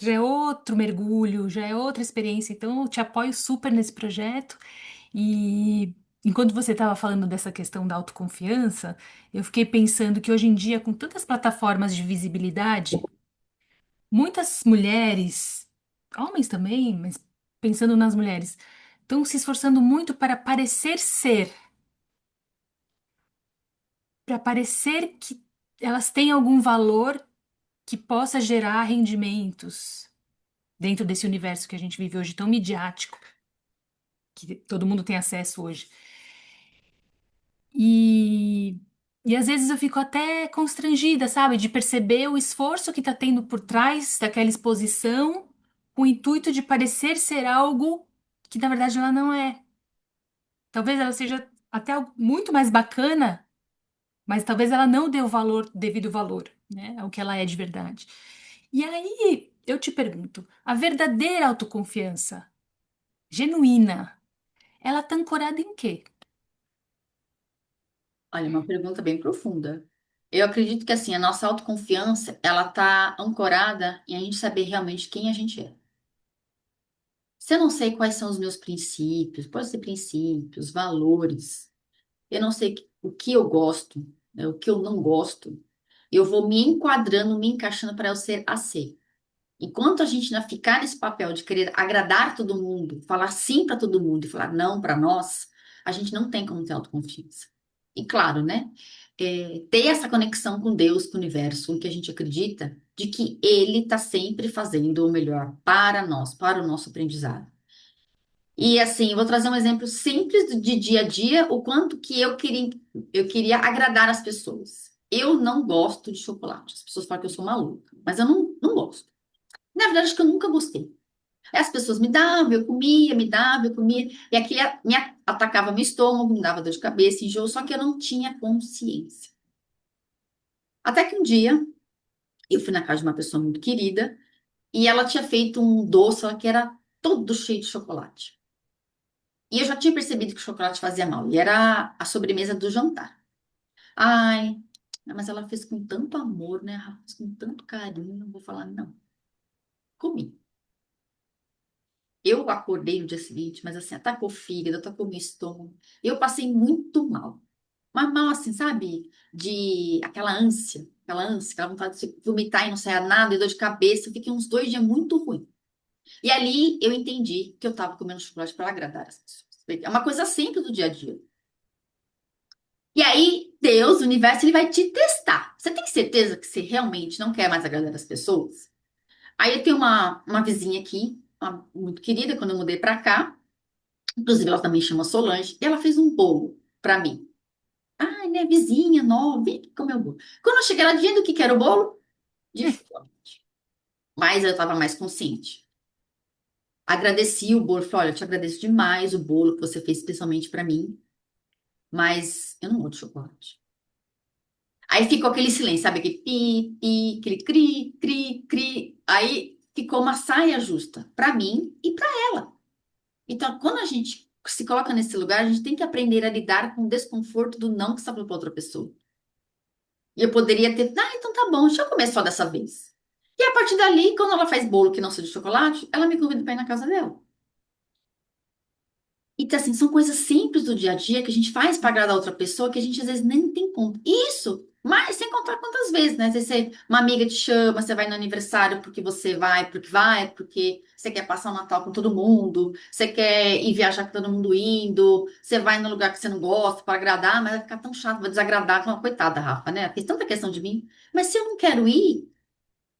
já é outro mergulho, já é outra experiência. Então, eu te apoio super nesse projeto. E enquanto você estava falando dessa questão da autoconfiança, eu fiquei pensando que hoje em dia, com tantas plataformas de visibilidade, muitas mulheres, homens também, mas pensando nas mulheres, estão se esforçando muito para parecer ser, para parecer que elas têm algum valor que possa gerar rendimentos dentro desse universo que a gente vive hoje tão midiático, que todo mundo tem acesso hoje. E, e às vezes eu fico até constrangida, sabe, de perceber o esforço que está tendo por trás daquela exposição, com o intuito de parecer ser algo que na verdade ela não é. Talvez ela seja até algo muito mais bacana, mas talvez ela não dê o valor, devido valor, né, ao que ela é de verdade. E aí eu te pergunto, a verdadeira autoconfiança, genuína, ela está ancorada em quê? Olha, uma pergunta bem profunda. Eu acredito que assim, a nossa autoconfiança, ela tá ancorada em a gente saber realmente quem a gente é. Se eu não sei quais são os meus princípios, pode ser princípios, valores, eu não sei o que eu gosto, né, o que eu não gosto, eu vou me enquadrando, me encaixando para eu ser aceito. Enquanto a gente ainda ficar nesse papel de querer agradar todo mundo, falar sim para todo mundo e falar não para nós, a gente não tem como ter autoconfiança. E claro, né? Ter essa conexão com Deus, com o universo, com o que a gente acredita, de que Ele está sempre fazendo o melhor para nós, para o nosso aprendizado. E assim, vou trazer um exemplo simples de dia a dia, o quanto que eu queria agradar as pessoas. Eu não gosto de chocolate. As pessoas falam que eu sou maluca, mas eu não gosto. Na verdade, acho que eu nunca gostei. Aí as pessoas me davam, eu comia, me dava, eu comia. E aquilo atacava meu estômago, me dava dor de cabeça, enjoo, só que eu não tinha consciência. Até que um dia eu fui na casa de uma pessoa muito querida e ela tinha feito um doce lá que era todo cheio de chocolate. E eu já tinha percebido que o chocolate fazia mal. E era a sobremesa do jantar. Ai, mas ela fez com tanto amor, né? Ela fez com tanto carinho, não vou falar não. Comi. Eu acordei no dia seguinte, mas assim, atacou o fígado, atacou meu estômago. Eu passei muito mal. Mas mal assim, sabe? De aquela ânsia, aquela vontade de vomitar e não saia nada, e dor de cabeça. Eu fiquei uns 2 dias muito ruim. E ali eu entendi que eu estava comendo chocolate para agradar as pessoas. É uma coisa simples do dia a dia. E aí, Deus, o universo, ele vai te testar. Você tem certeza que você realmente não quer mais agradar as pessoas? Aí eu tenho uma vizinha aqui, muito querida, quando eu mudei para cá. Inclusive, ela também chama Solange. E ela fez um bolo para mim. Ai, né, vizinha nova, vem aqui comer o bolo. Quando eu cheguei lá, adivinha do que era o bolo? De chocolate. Mas eu estava mais consciente. Agradeci o bolo. Falei, olha, eu te agradeço demais o bolo que você fez especialmente para mim. Mas eu não gosto de chocolate. Aí ficou aquele silêncio, sabe? Aquele pi, pi, aquele cri, cri, cri. Aí ficou uma saia justa para mim e para ela. Então, quando a gente se coloca nesse lugar, a gente tem que aprender a lidar com o desconforto do não que está falando para outra pessoa. E eu poderia ter, então tá bom, deixa eu comer só dessa vez. E a partir dali, quando ela faz bolo que não seja de chocolate, ela me convida para ir na casa dela. Então, assim, são coisas simples do dia a dia que a gente faz para agradar outra pessoa que a gente às vezes nem tem conta. Isso, mas sem contar quantas vezes, né? Às vezes uma amiga te chama, você vai no aniversário porque você quer passar o Natal com todo mundo, você quer ir viajar com todo mundo indo, você vai no lugar que você não gosta para agradar, mas vai ficar tão chato, vai desagradar. Coitada, Rafa, né? Fez tanta questão de mim. Mas se eu não quero ir,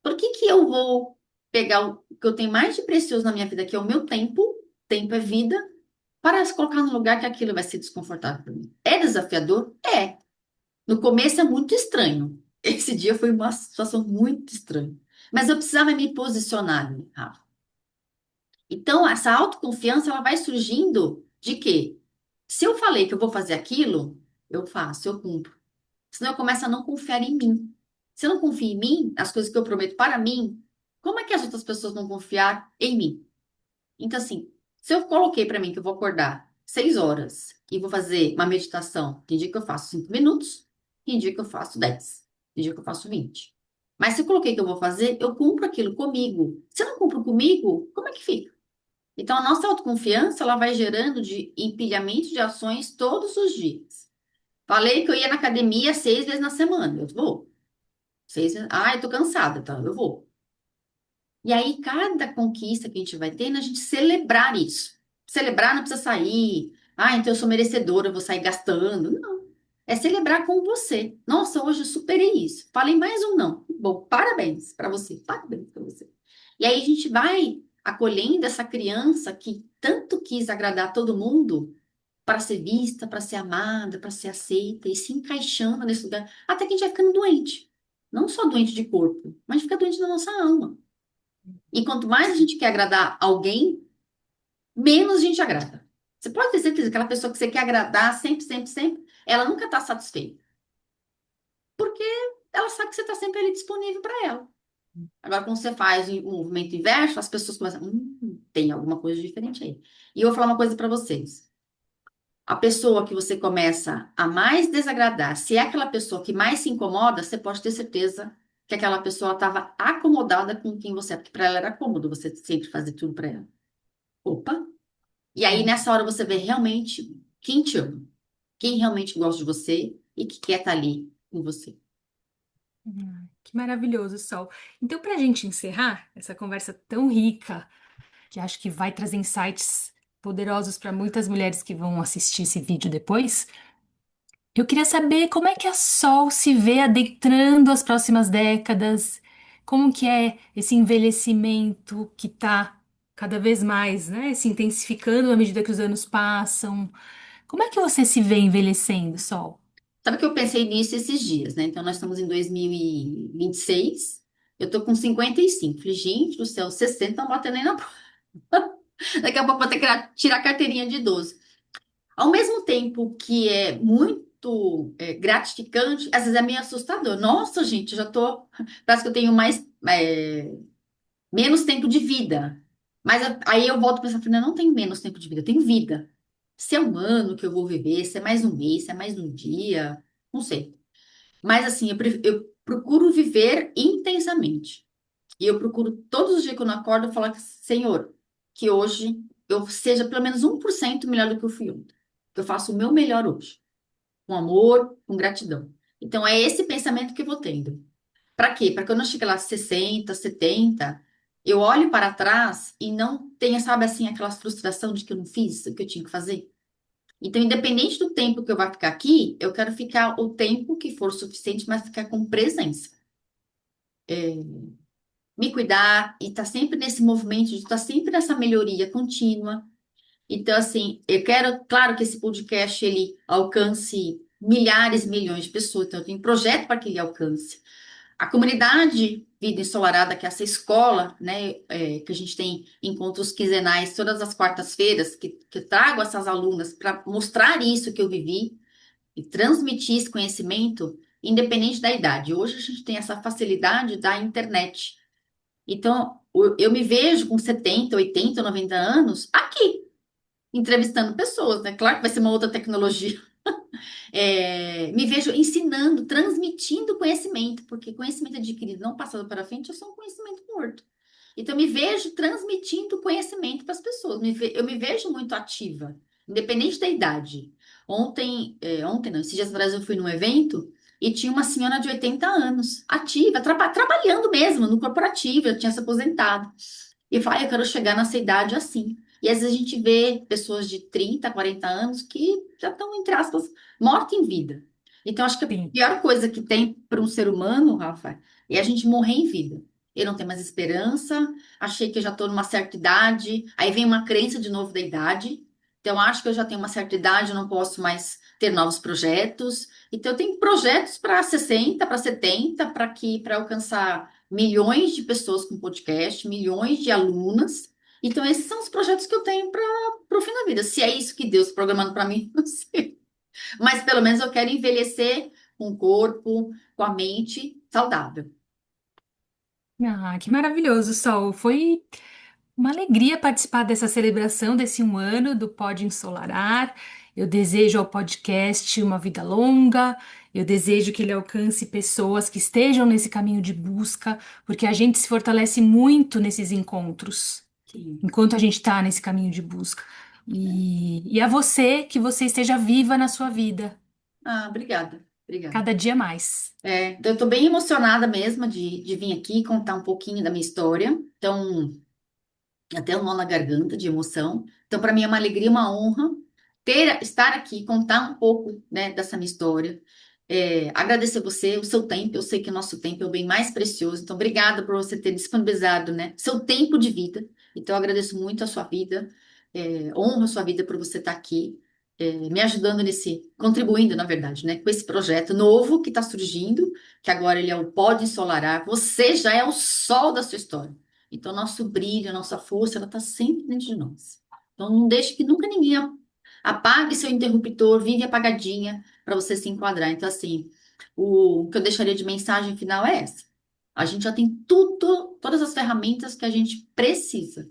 por que que eu vou pegar o que eu tenho mais de precioso na minha vida, que é o meu tempo? Tempo é vida para se colocar no lugar que aquilo vai ser desconfortável para mim. É desafiador? É. No começo é muito estranho. Esse dia foi uma situação muito estranha. Mas eu precisava me posicionar ali, Rafa. Então, essa autoconfiança, ela vai surgindo de quê? Se eu falei que eu vou fazer aquilo, eu faço, eu cumpro. Senão eu começo a não confiar em mim. Se eu não confio em mim, as coisas que eu prometo para mim, como é que as outras pessoas vão confiar em mim? Então, assim, se eu coloquei para mim que eu vou acordar 6 horas e vou fazer uma meditação, tem dia que eu faço 5 minutos, tem dia que eu faço 10, tem dia que eu faço 20. Mas se eu coloquei que eu vou fazer, eu cumpro aquilo comigo. Se eu não cumpro comigo, como é que fica? Então, a nossa autoconfiança, ela vai gerando de empilhamento de ações todos os dias. Falei que eu ia na academia 6 vezes na semana, eu vou. 6 vezes. Ah, eu tô cansada, então eu vou. E aí, cada conquista que a gente vai tendo, a gente celebrar isso. Celebrar não precisa sair. Ah, então eu sou merecedora, eu vou sair gastando. Não. É celebrar com você. Nossa, hoje eu superei isso. Falei mais um não. Bom, parabéns para você. Parabéns para você. E aí a gente vai acolhendo essa criança que tanto quis agradar todo mundo para ser vista, para ser amada, para ser aceita e se encaixando nesse lugar. Até que a gente vai ficando doente. Não só doente de corpo, mas fica doente na nossa alma. E quanto mais a gente quer agradar alguém, menos a gente agrada. Você pode ter certeza que aquela pessoa que você quer agradar sempre, sempre, sempre, ela nunca está satisfeita. Porque ela sabe que você está sempre ali disponível para ela. Agora, quando você faz o movimento inverso, as pessoas começam, tem alguma coisa diferente aí. E eu vou falar uma coisa para vocês. A pessoa que você começa a mais desagradar, se é aquela pessoa que mais se incomoda, você pode ter certeza que aquela pessoa estava acomodada com quem você é, porque para ela era cômodo você sempre fazer tudo para ela. Opa! E aí, nessa hora, você vê realmente quem te ama, quem realmente gosta de você e que quer estar ali com você. Que maravilhoso, Sol. Então, para a gente encerrar essa conversa tão rica, que acho que vai trazer insights poderosos para muitas mulheres que vão assistir esse vídeo depois, eu queria saber como é que a Sol se vê adentrando as próximas décadas, como que é esse envelhecimento que está cada vez mais, né, se intensificando à medida que os anos passam. Como é que você se vê envelhecendo, Sol? Sabe que eu pensei nisso esses dias, né? Então, nós estamos em 2026, eu tô com 55. Falei, gente do céu, 60 estão batendo aí na porta. Daqui a pouco vou ter que tirar a carteirinha de idoso. Ao mesmo tempo que é muito gratificante, às vezes é meio assustador. Nossa, gente, já tô. Parece que eu tenho menos tempo de vida. Mas aí eu volto a pensar, falei, não tenho menos tempo de vida, eu tenho vida. Se é um ano que eu vou viver, se é mais um mês, se é mais um dia, não sei. Mas assim, eu procuro viver intensamente. E eu procuro todos os dias que eu não acordo falar, Senhor, que hoje eu seja pelo menos 1% melhor do que eu fui ontem. Que eu faço o meu melhor hoje. Com amor, com gratidão. Então é esse pensamento que eu vou tendo. Para quê? Para que eu não chegue lá aos 60, 70, eu olho para trás e não tenha, sabe assim, aquela frustração de que eu não fiz o que eu tinha que fazer. Então, independente do tempo que eu vá ficar aqui, eu quero ficar o tempo que for suficiente, mas ficar com presença. Me cuidar e estar sempre nesse movimento de estar sempre nessa melhoria contínua. Então, assim, eu quero, claro que esse podcast ele alcance milhares, milhões de pessoas, então eu tenho um projeto para que ele alcance. A comunidade Vida Ensolarada, que é essa escola, né, que a gente tem encontros quinzenais todas as quartas-feiras, que eu trago essas alunas para mostrar isso que eu vivi e transmitir esse conhecimento, independente da idade. Hoje a gente tem essa facilidade da internet. Então, eu me vejo com 70, 80, 90 anos aqui, entrevistando pessoas, né? Claro que vai ser uma outra tecnologia. Me vejo ensinando, transmitindo conhecimento, porque conhecimento adquirido não passado para frente é só um conhecimento morto. Então, eu me vejo transmitindo conhecimento para as pessoas. Eu me vejo muito ativa, independente da idade. Ontem não, esses dias atrás eu fui num evento e tinha uma senhora de 80 anos, ativa, trabalhando mesmo no corporativo, eu tinha se aposentado. E fala, eu quero chegar nessa idade assim. E às vezes a gente vê pessoas de 30, 40 anos que já estão, entre aspas, mortas em vida. Então, acho que a Sim. pior coisa que tem para um ser humano, Rafa, é a gente morrer em vida. Eu não tenho mais esperança, achei que eu já estou numa certa idade, aí vem uma crença de novo da idade. Então, acho que eu já tenho uma certa idade, eu não posso mais ter novos projetos. Então, eu tenho projetos para 60, para 70, para alcançar milhões de pessoas com podcast, milhões de alunas. Então, esses são os projetos que eu tenho para o fim da vida. Se é isso que Deus está programando para mim, não sei. Mas pelo menos eu quero envelhecer com o corpo, com a mente saudável. Ah, que maravilhoso, Sol. Foi uma alegria participar dessa celebração desse um ano do Pode Ensolarar. Eu desejo ao podcast uma vida longa. Eu desejo que ele alcance pessoas que estejam nesse caminho de busca, porque a gente se fortalece muito nesses encontros, Sim. enquanto a gente está nesse caminho de busca. E a você, que você esteja viva na sua vida, Ah, obrigada. Obrigada. cada dia mais. Então, eu estou bem emocionada mesmo de vir aqui contar um pouquinho da minha história. Então, até um nó na garganta de emoção. Então, para mim é uma alegria, uma honra estar aqui, contar um pouco, né, dessa minha história. Agradecer você, o seu tempo. Eu sei que o nosso tempo é o bem mais precioso. Então, obrigada por você ter disponibilizado, né, seu tempo de vida. Então, eu agradeço muito a sua vida, honro a sua vida por você estar aqui, me ajudando contribuindo, na verdade, né, com esse projeto novo que está surgindo, que agora ele é o Pode Ensolarar. Você já é o sol da sua história. Então, nosso brilho, nossa força, ela está sempre dentro de nós. Então, não deixe que nunca ninguém apague seu interruptor, vive apagadinha para você se enquadrar. Então, assim, o que eu deixaria de mensagem final é essa. A gente já tem tudo, todas as ferramentas que a gente precisa.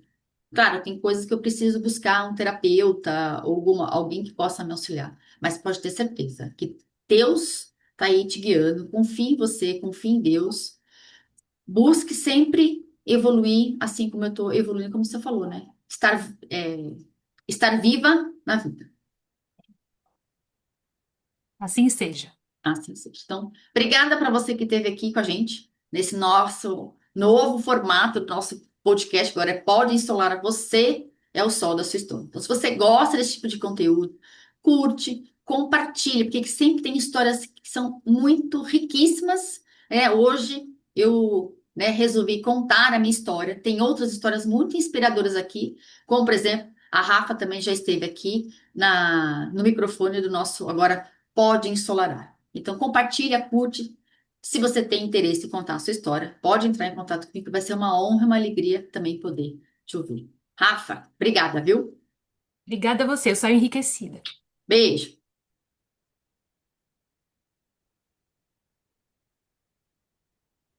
Claro, tem coisas que eu preciso buscar um terapeuta ou alguém que possa me auxiliar, mas pode ter certeza que Deus está aí te guiando. Confie em você, confie em Deus. Busque sempre evoluir, assim como eu estou evoluindo, como você falou, né? Estar viva na vida. Assim seja. Assim seja. Então, obrigada para você que esteve aqui com a gente nesse nosso novo formato do nosso podcast. Agora Pode Instalar Você é o sol da sua história. Então, se você gosta desse tipo de conteúdo, curte, compartilha, porque sempre tem histórias que são muito riquíssimas. Hoje eu, né, resolvi contar a minha história. Tem outras histórias muito inspiradoras aqui, como por exemplo, a Rafa também já esteve aqui no microfone do nosso agora Pode Ensolarar. Então, compartilha, curte. Se você tem interesse em contar a sua história, pode entrar em contato comigo, que vai ser uma honra e uma alegria também poder te ouvir. Rafa, obrigada, viu? Obrigada a você, eu saio enriquecida. Beijo.